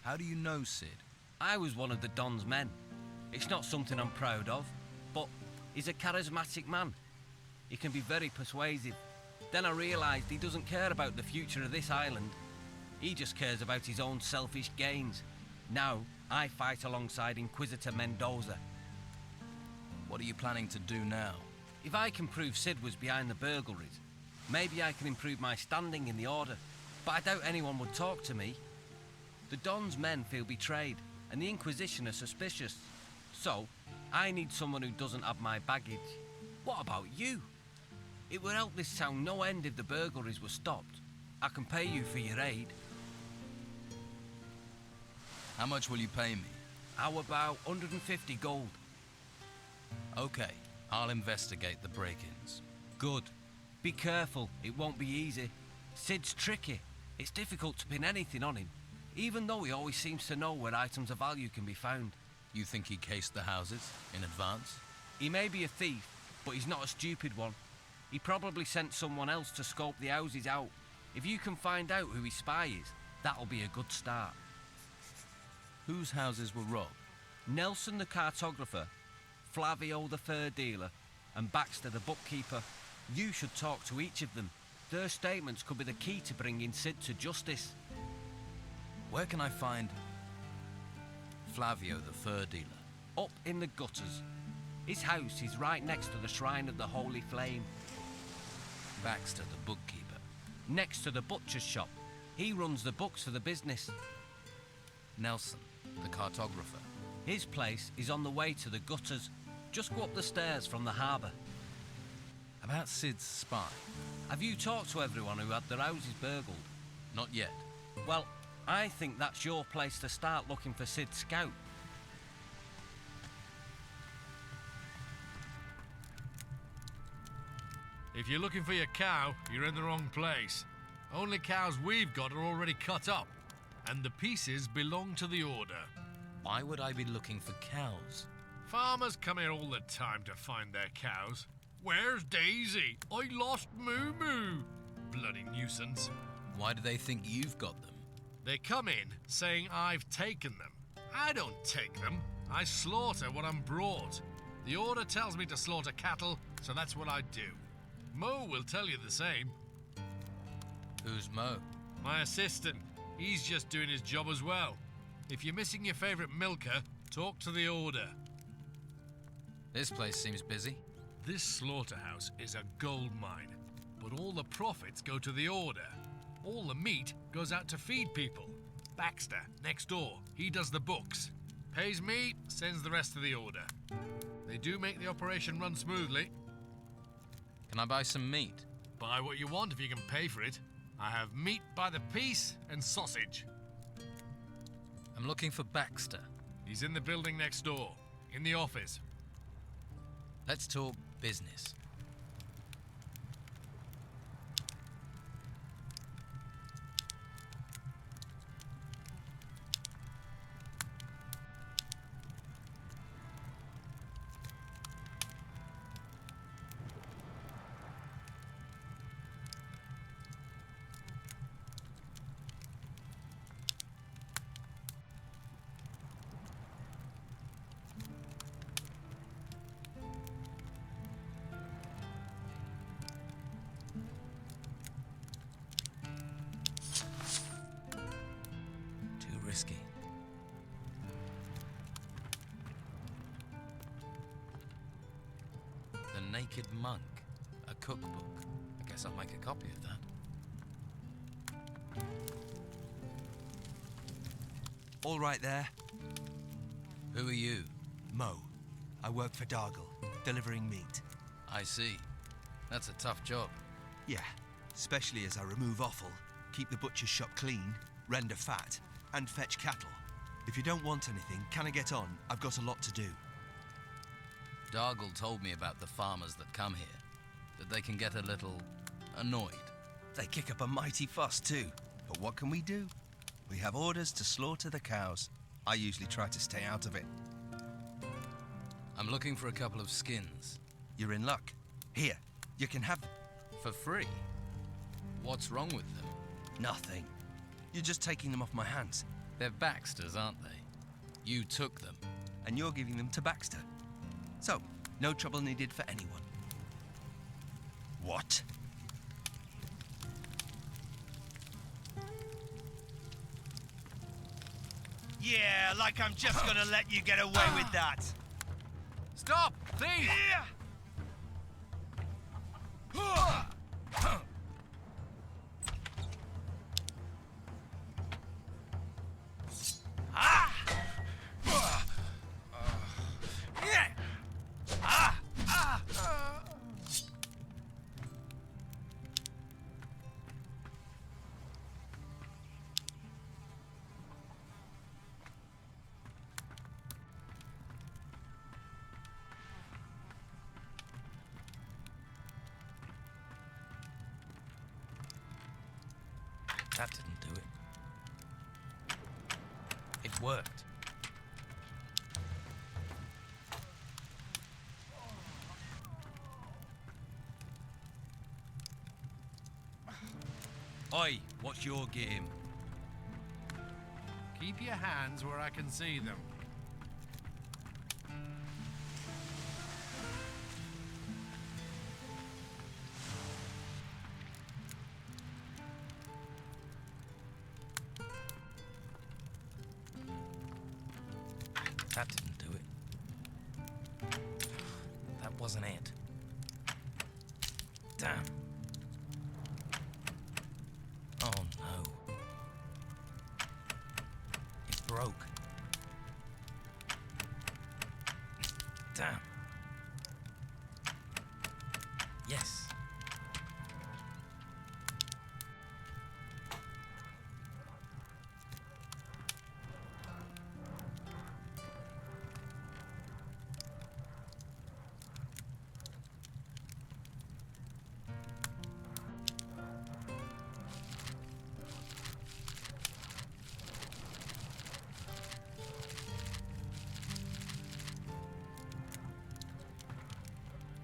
How do you know Sid? I was one of the Don's men. It's not something I'm proud of, but he's a charismatic man. He can be very persuasive. Then I realised he doesn't care about the future of this island. He just cares about his own selfish gains. Now, I fight alongside Inquisitor Mendoza. What are you planning to do now? If I can prove Sid was behind the burglaries, maybe I can improve my standing in the Order. But I doubt anyone would talk to me. The Don's men feel betrayed, and the Inquisition are suspicious. So, I need someone who doesn't have my baggage. What about you? It would help this town no end if the burglaries were stopped. I can pay you for your aid. How much will you pay me? How about 150 gold? Okay, I'll investigate the break-ins. Good. Be careful, it won't be easy. Sid's tricky. It's difficult to pin anything on him, even though he always seems to know where items of value can be found. You think he cased the houses in advance? He may be a thief, but he's not a stupid one. He probably sent someone else to scope the houses out. If you can find out who his spy is, that'll be a good start. Whose houses were robbed? Nelson the cartographer, Flavio the fur dealer, and Baxter the bookkeeper. You should talk to each of them. Their statements could be the key to bringing Sid to justice. Where can I find Flavio the fur dealer? Up in the gutters. His house is right next to the Shrine of the Holy Flame. Baxter the bookkeeper. Next to the butcher's shop. He runs the books for the business. Nelson, the cartographer. His place is on the way to the gutters. Just go up the stairs from the harbour. About Sid's spy. Have you talked to everyone who had their houses burgled? Not yet. Well, I think that's your place to start looking for Sid's scout. If you're looking for your cow, you're in the wrong place. Only cows we've got are already cut up, and the pieces belong to the Order. Why would I be looking for cows? Farmers come here all the time to find their cows. Where's Daisy? I lost Moo Moo. Bloody nuisance. Why do they think you've got them? They come in saying I've taken them. I don't take them. I slaughter what I'm brought. The Order tells me to slaughter cattle, so that's what I do. Mo will tell you the same. Who's Mo? My assistant. He's just doing his job as well. If you're missing your favourite milker, talk to the Order. This place seems busy. This slaughterhouse is a gold mine, but all the profits go to the Order. All the meat goes out to feed people. Baxter, next door, he does the books. Pays me, sends the rest to the Order. They do make the operation run smoothly. Can I buy some meat? Buy what you want if you can pay for it. I have meat by the piece and sausage. I'm looking for Baxter. He's in the building next door, in the office. Let's talk business. Risky. The Naked Monk, a cookbook. I guess I'll make a copy of that. All right there. Who are you? Mo. I work for Dargle, delivering meat. I see. That's a tough job. Yeah, especially as I remove offal, keep the butcher's shop clean, render fat, and fetch cattle. If you don't want anything, can I get on? I've got a lot to do. Dargle told me about the farmers that come here, that they can get a little annoyed. They kick up a mighty fuss too. But what can we do? We have orders to slaughter the cows. I usually try to stay out of it. I'm looking for a couple of skins. You're in luck. Here, you can have them. For free? What's wrong with them? Nothing. You're just taking them off my hands. They're Baxter's, aren't they? You took them. And you're giving them to Baxter. So, no trouble needed for anyone. What? Yeah, like I'm just gonna let you get away with that. Stop! Thief! That didn't do it. It worked. Oi, what's your game? Keep your hands where I can see them. That didn't do it. That wasn't it. Damn. Oh no. It broke. Damn. Yes.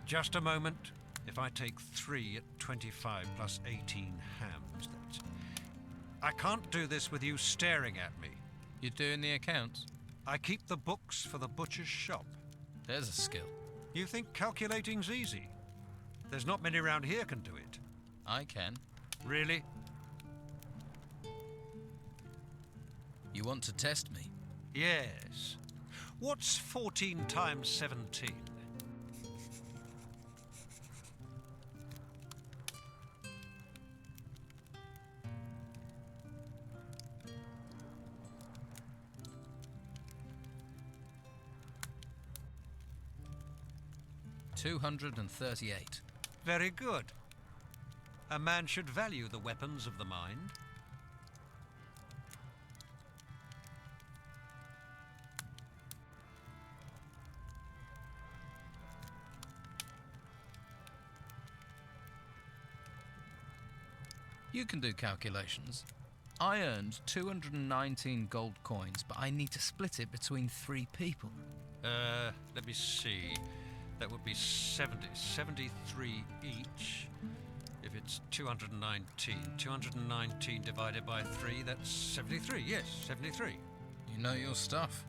Just a moment. If I take 3 at 25 plus 18 hams, that's... I can't do this with you staring at me. You're doing the accounts? I keep the books for the butcher's shop. There's a skill. You think calculating's easy? There's not many around here can do it. I can. Really? You want to test me? Yes. What's 14 times 17? $238. Very good. A man should value the weapons of the mind. You can do calculations. I earned 219 gold coins, but I need to split it between 3 people. Let me see. That would be 73 each. If it's 219 divided by 3, that's 73. Yes, 73. You know your stuff.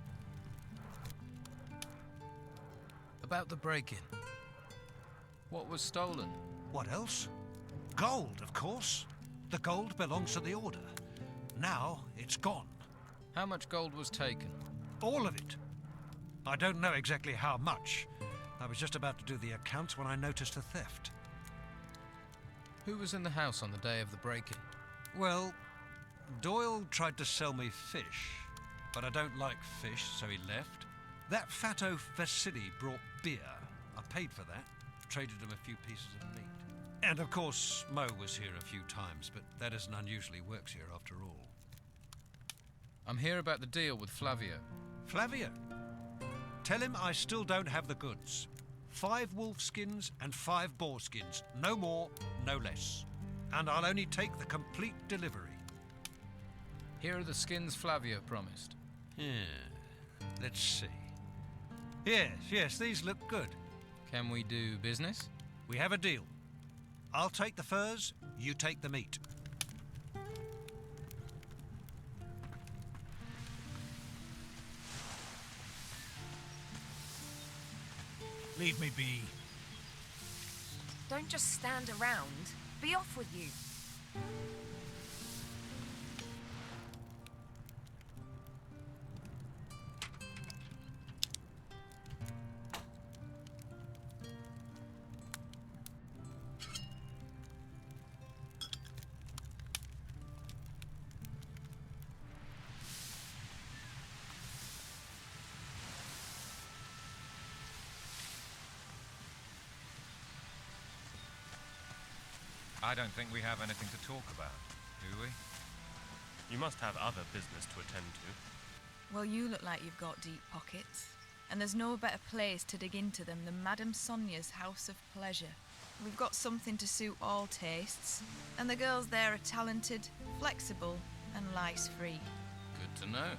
About the break-in. What was stolen? What else? Gold, of course. The gold belongs to the Order. Now it's gone. How much gold was taken? All of it. I don't know exactly how much. I was just about to do the accounts when I noticed a theft. Who was in the house on the day of the break-in? Well, Doyle tried to sell me fish, but I don't like fish, so he left. That fatto Vasily brought beer. I paid for that, traded him a few pieces of meat. And of course, Mo was here a few times, but that isn't unusually works here after all. I'm here about the deal with Flavio. Flavio? Tell him I still don't have the goods. 5 wolf skins and 5 boar skins. No more, no less. And I'll only take the complete delivery. Here are the skins Flavio promised. Yeah, let's see. Yes, these look good. Can we do business? We have a deal. I'll take the furs, you take the meat. Leave me be. Don't just stand around. Be off with you. I don't think we have anything to talk about, do we? You must have other business to attend to. Well, you look like you've got deep pockets. And there's no better place to dig into them than Madame Sonia's House of Pleasure. We've got something to suit all tastes. And the girls there are talented, flexible, and lice-free. Good to know.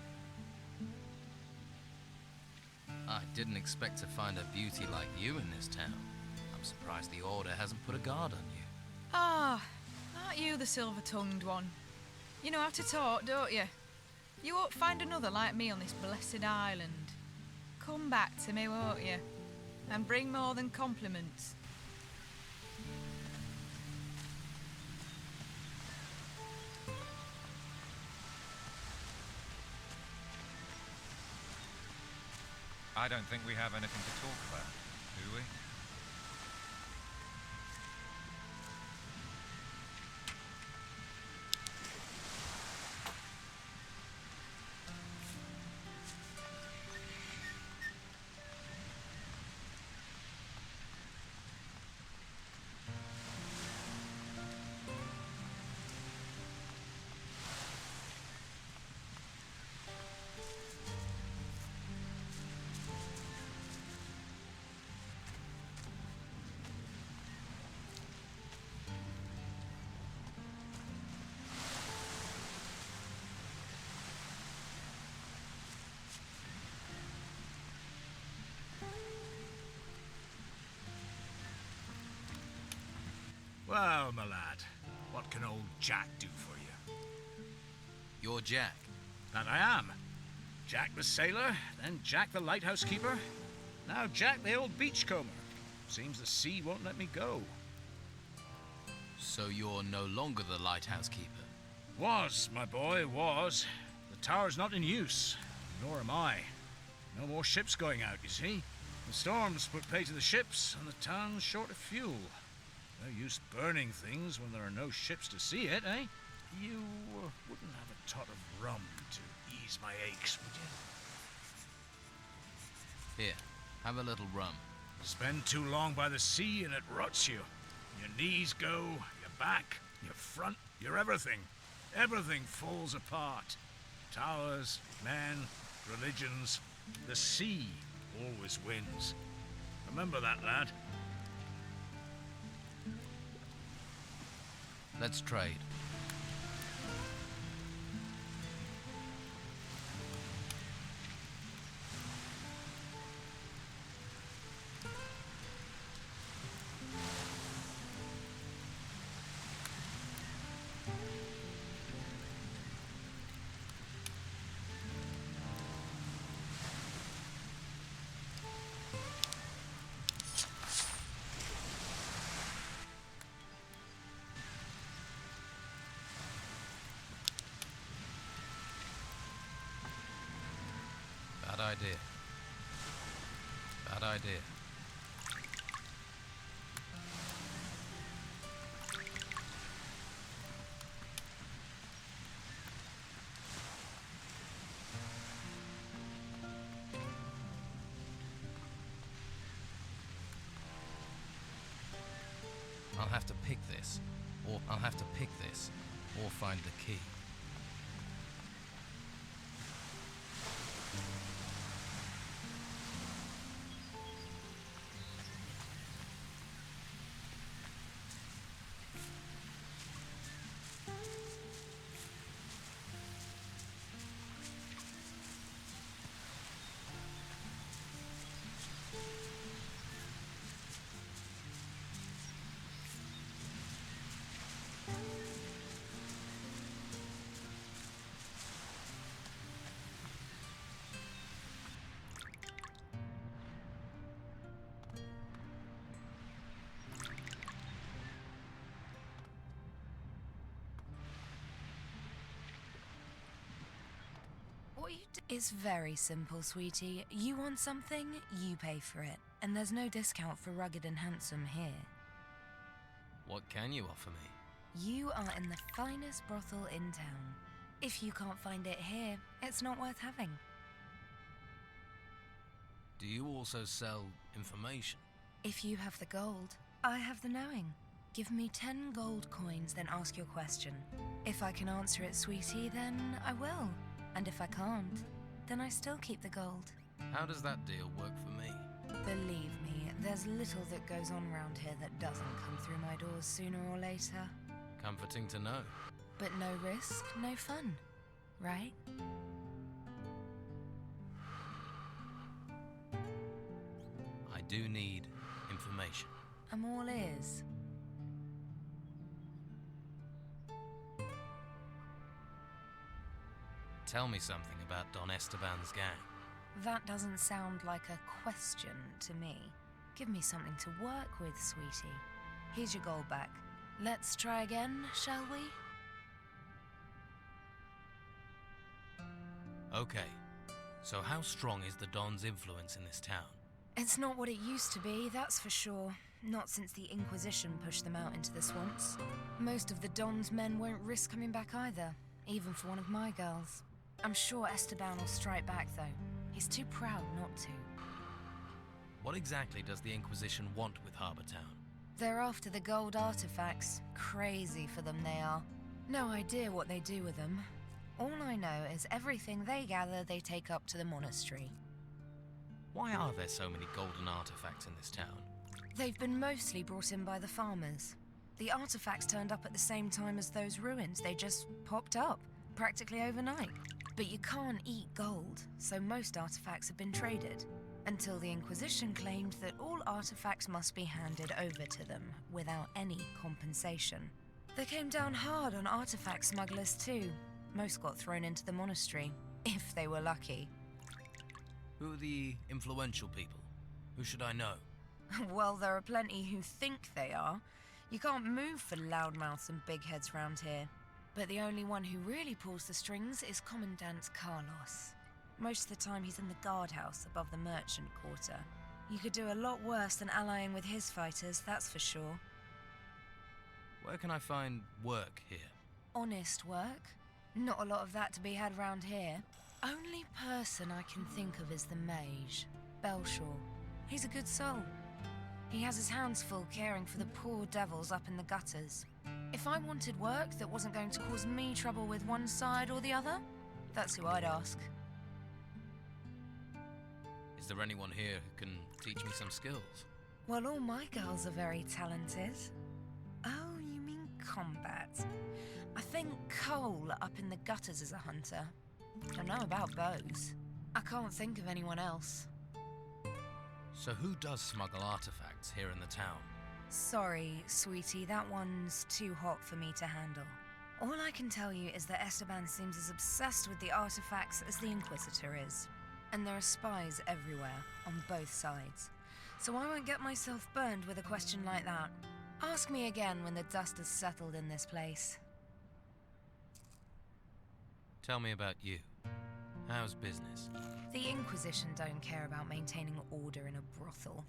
I didn't expect to find a beauty like you in this town. I'm surprised the Order hasn't put a guard on you. Ah, aren't you the silver-tongued one? You know how to talk, don't you? You won't find another like me on this blessed island. Come back to me, won't you? And bring more than compliments. I don't think we have anything to talk about, do we? Well, my lad, what can old Jack do for you? You're Jack. That I am. Jack the sailor, then Jack the lighthouse keeper, now Jack the old beachcomber. Seems the sea won't let me go. So you're no longer the lighthouse keeper? Was, my boy, was. The tower's not in use, nor am I. No more ships going out, you see. The storms put pay to the ships, and the town's short of fuel. No use burning things when there are no ships to see it, eh? You wouldn't have a tot of rum to ease my aches, would you? Here, have a little rum. Spend too long by the sea and it rots you. Your knees go, your back, your front, your everything. Everything falls apart. Towers, men, religions. The sea always wins. Remember that, lad. Let's trade. Bad idea. Bad idea. I'll have to pick this, or I'll have to pick this, or find the key. what you do? It's very simple, sweetie. You want something, you pay for it. And there's no discount for rugged and handsome here. What can you offer me? You are in the finest brothel in town. If you can't find it here, it's not worth having. Do you also sell information? If you have the gold, I have the knowing. Give me 10 gold coins, then ask your question. If I can answer it, sweetie, then I will. And if I can't, then I still keep the gold. How does that deal work for me? Believe me, there's little that goes on round here that doesn't come through my doors sooner or later. Comforting to know. But no risk, no fun, right? I do need information. I'm all ears. Tell me something about Don Esteban's gang. That doesn't sound like a question to me. Give me something to work with, sweetie. Here's your gold back. Let's try again, shall we? Okay, so how strong is the Don's influence in this town? It's not what it used to be, that's for sure. Not since the Inquisition pushed them out into the swamps. Most of the Don's men won't risk coming back either, even for one of my girls. I'm sure Esteban will strike back, though. He's too proud not to. What exactly does the Inquisition want with Harbour Town? They're after the gold artifacts. Crazy for them they are. No idea what they do with them. All I know is everything they gather they take up to the monastery. Why are there so many golden artifacts in this town? They've been mostly brought in by the farmers. The artifacts turned up at the same time as those ruins. They just popped up, practically overnight. But you can't eat gold, so most artifacts have been traded. Until the Inquisition claimed that all artifacts must be handed over to them, without any compensation. They came down hard on artifact smugglers too. Most got thrown into the monastery, if they were lucky. Who are the influential people? Who should I know? Well, there are plenty who think they are. You can't move for loudmouths and big heads round here. But the only one who really pulls the strings is Commandant Carlos. Most of the time he's in the guardhouse above the merchant quarter. You could do a lot worse than allying with his fighters, that's for sure. Where can I find work here? Honest work? Not a lot of that to be had round here. Only person I can think of is the mage, Belshaw. He's a good soul. He has his hands full caring for the poor devils up in the gutters. If I wanted work that wasn't going to cause me trouble with one side or the other, that's who I'd ask. Is there anyone here who can teach me some skills? Well, all my girls are very talented. Oh, you mean combat? I think Cole up in the gutters is a hunter. Don't know about bows. I can't think of anyone else. So who does smuggle artifacts here in the town? Sorry, sweetie, that one's too hot for me to handle. All I can tell you is that Esteban seems as obsessed with the artifacts as the Inquisitor is. And there are spies everywhere, on both sides. So I won't get myself burned with a question like that. Ask me again when the dust has settled in this place. Tell me about you. How's business? The Inquisition don't care about maintaining order in a brothel.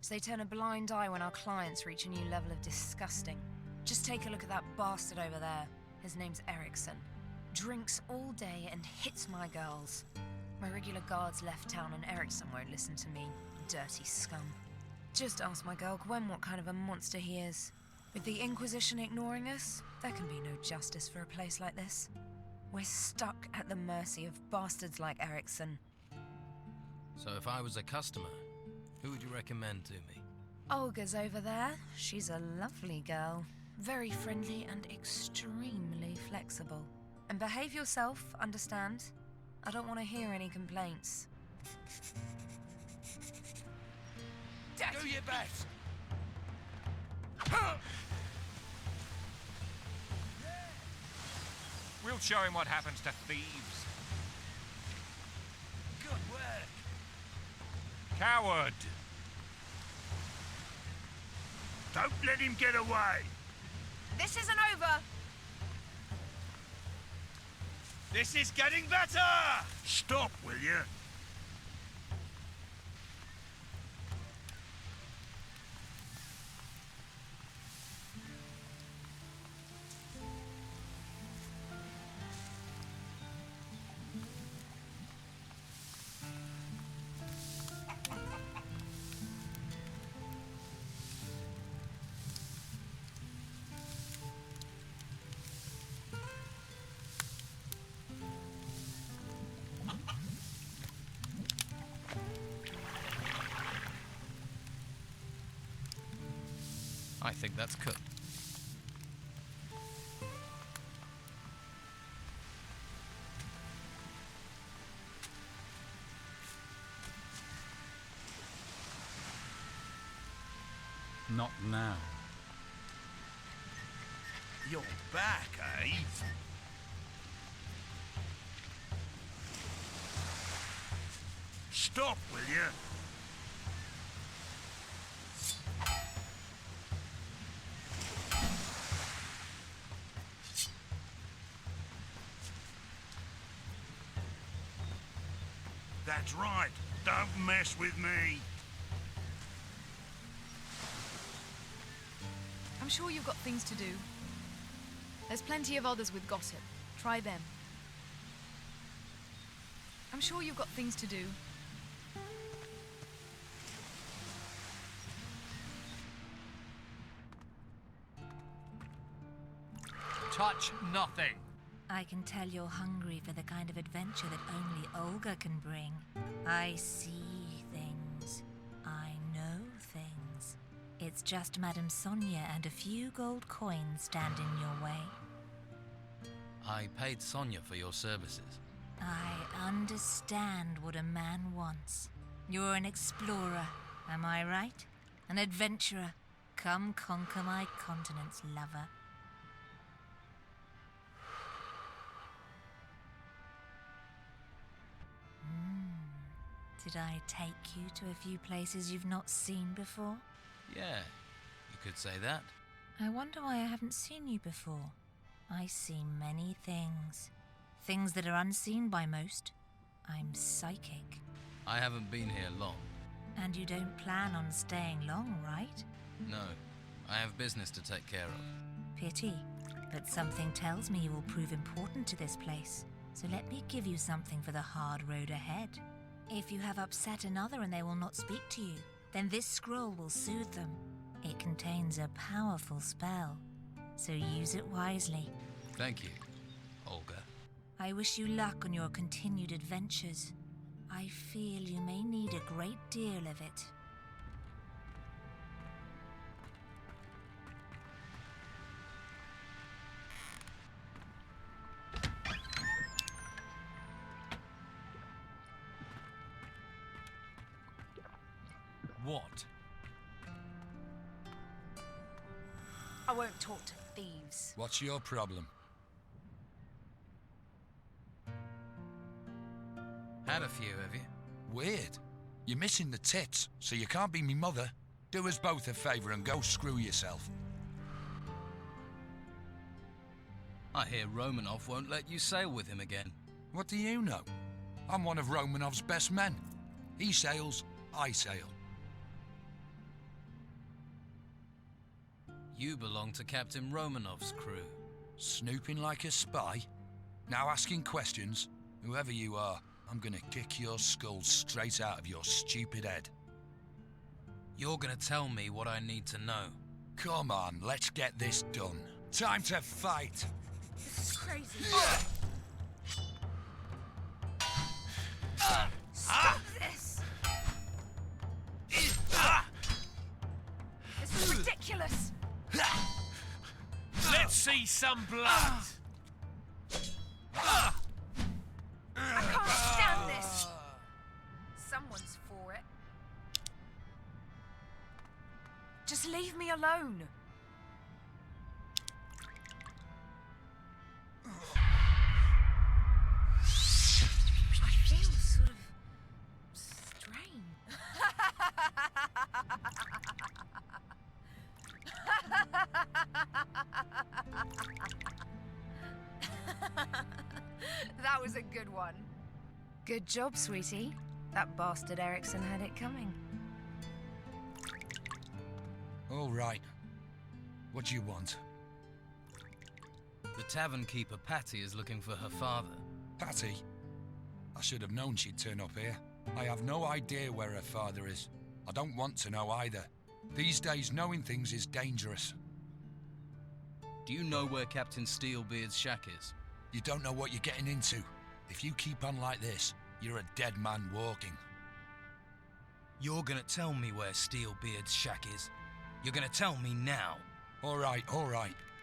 So they turn a blind eye when our clients reach a new level of disgusting. Just take a look at that bastard over there. His name's Erickson. Drinks all day and hits my girls. My regular guards left town and Erickson won't listen to me. Dirty scum. Just ask my girl Gwen what kind of a monster he is. With the Inquisition ignoring us, there can be no justice for a place like this. We're stuck at the mercy of bastards like Erickson. So if I was a customer, who would you recommend to me? Olga's over there. She's a lovely girl. Very friendly and extremely flexible. And behave yourself, understand? I don't want to hear any complaints. Do your best! We'll show him what happens to thieves. Good work! Coward! Don't let him get away! This isn't over! This is getting better! Stop, will you? I think that's cooked. Not now. You're back, eh? Stop, will you? That's right. Don't mess with me. I'm sure you've got things to do. There's plenty of others with gossip. Try them. I'm sure you've got things to do. Touch nothing. I can tell you're hungry for the kind of adventure that only Olga can bring. I see things. I know things. It's just Madame Sonia and a few gold coins stand in your way. I paid Sonia for your services. I understand what a man wants. You're an explorer, am I right? An adventurer. Come conquer my continent's lover. Did I take you to a few places you've not seen before? Yeah, you could say that. I wonder why I haven't seen you before. I see many things. Things that are unseen by most. I'm psychic. I haven't been here long. And you don't plan on staying long, right? No, I have business to take care of. Pity. But something tells me you will prove important to this place. So let me give you something for the hard road ahead. If you have upset another and they will not speak to you, then this scroll will soothe them. It contains a powerful spell, so use it wisely. Thank you, Olga. I wish you luck on your continued adventures. I feel you may need a great deal of it. What? I won't talk to thieves. What's your problem? Had a few, have you? Weird. You're missing the tits, so you can't be me mother. Do us both a favour and go screw yourself. I hear Romanov won't let you sail with him again. What do you know? I'm one of Romanov's best men. He sails, I sail. You belong to Captain Romanov's crew. Snooping like a spy? Now asking questions? Whoever you are, I'm gonna kick your skull straight out of your stupid head. You're gonna tell me what I need to know. Come on, let's get this done. Time to fight! This is crazy. Stop this! This is ridiculous! Let's see some blood! I can't stand this! Someone's for it. Just leave me alone. I feel sort of strange. one. Good job, sweetie. That bastard Erickson had it coming. All right. What do you want? The tavern keeper Patty is looking for her father. Patty? I should have known she'd turn up here. I have no idea where her father is. I don't want to know either. These days, knowing things is dangerous. Do you know where Captain Steelbeard's shack is? You don't know what you're getting into. If you keep on like this, you're a dead man walking. You're gonna tell me where Steelbeard's shack is? You're gonna tell me now? All right.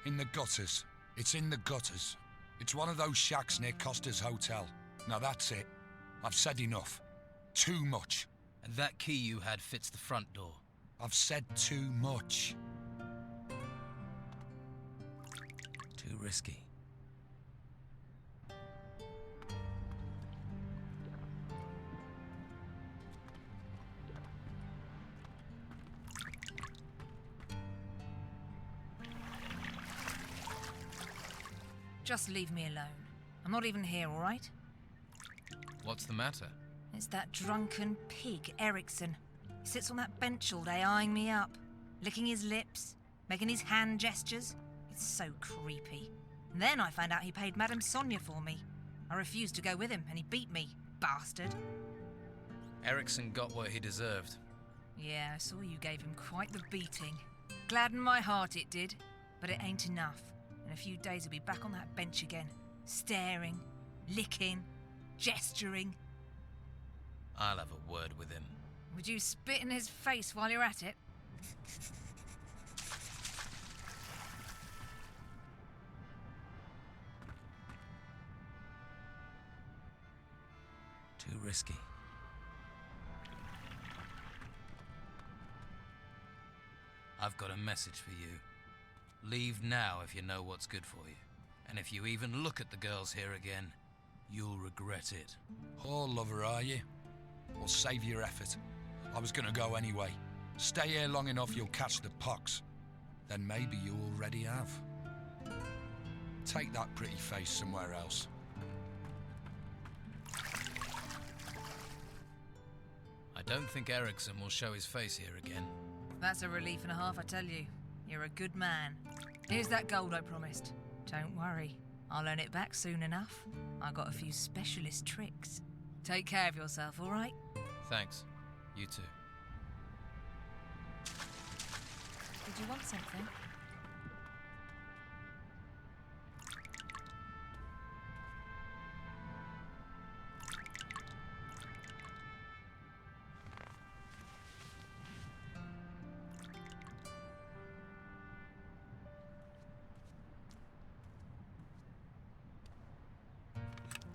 In the gutters. It's in the gutters. It's one of those shacks near Costa's Hotel. Now that's it. I've said enough. Too much. And that key you had fits the front door. I've said too much. Too risky. Just leave me alone. I'm not even here, all right? What's the matter? It's that drunken pig, Erickson. He sits on that bench all day eyeing me up, licking his lips, making his hand gestures. It's so creepy. And then I found out he paid Madame Sonia for me. I refused to go with him, and he beat me, bastard. Erickson got what he deserved. Yeah, I saw you gave him quite the beating. Gladdened my heart it did, but it ain't enough. In a few days he'll be back on that bench again, staring, licking, gesturing. I'll have a word with him. Would you spit in his face while you're at it? Too risky. I've got a message for you. Leave now if you know what's good for you. And if you even look at the girls here again, you'll regret it. Oh, lover, are you? Well, save your effort. I was gonna go anyway. Stay here long enough, you'll catch the pox. Then maybe you already have. Take that pretty face somewhere else. I don't think Erickson will show his face here again. That's a relief and a half, I tell you. You're a good man. Here's that gold I promised. Don't worry, I'll earn it back soon enough. I got a few specialist tricks. Take care of yourself, all right? Thanks. You too. Did you want something?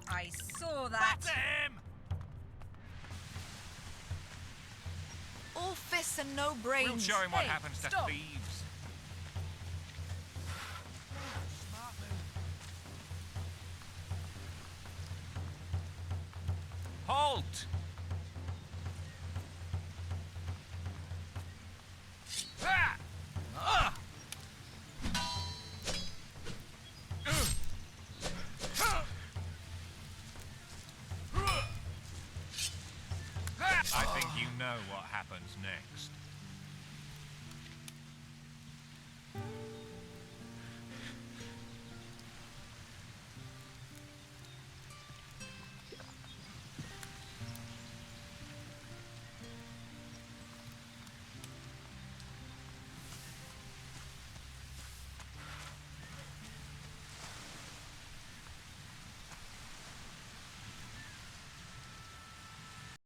I saw that! That's him! All fists and no brains. We'll show him what Hey, happens to stop. thieves. Halt! Ah! Ah! I think you know what happens next.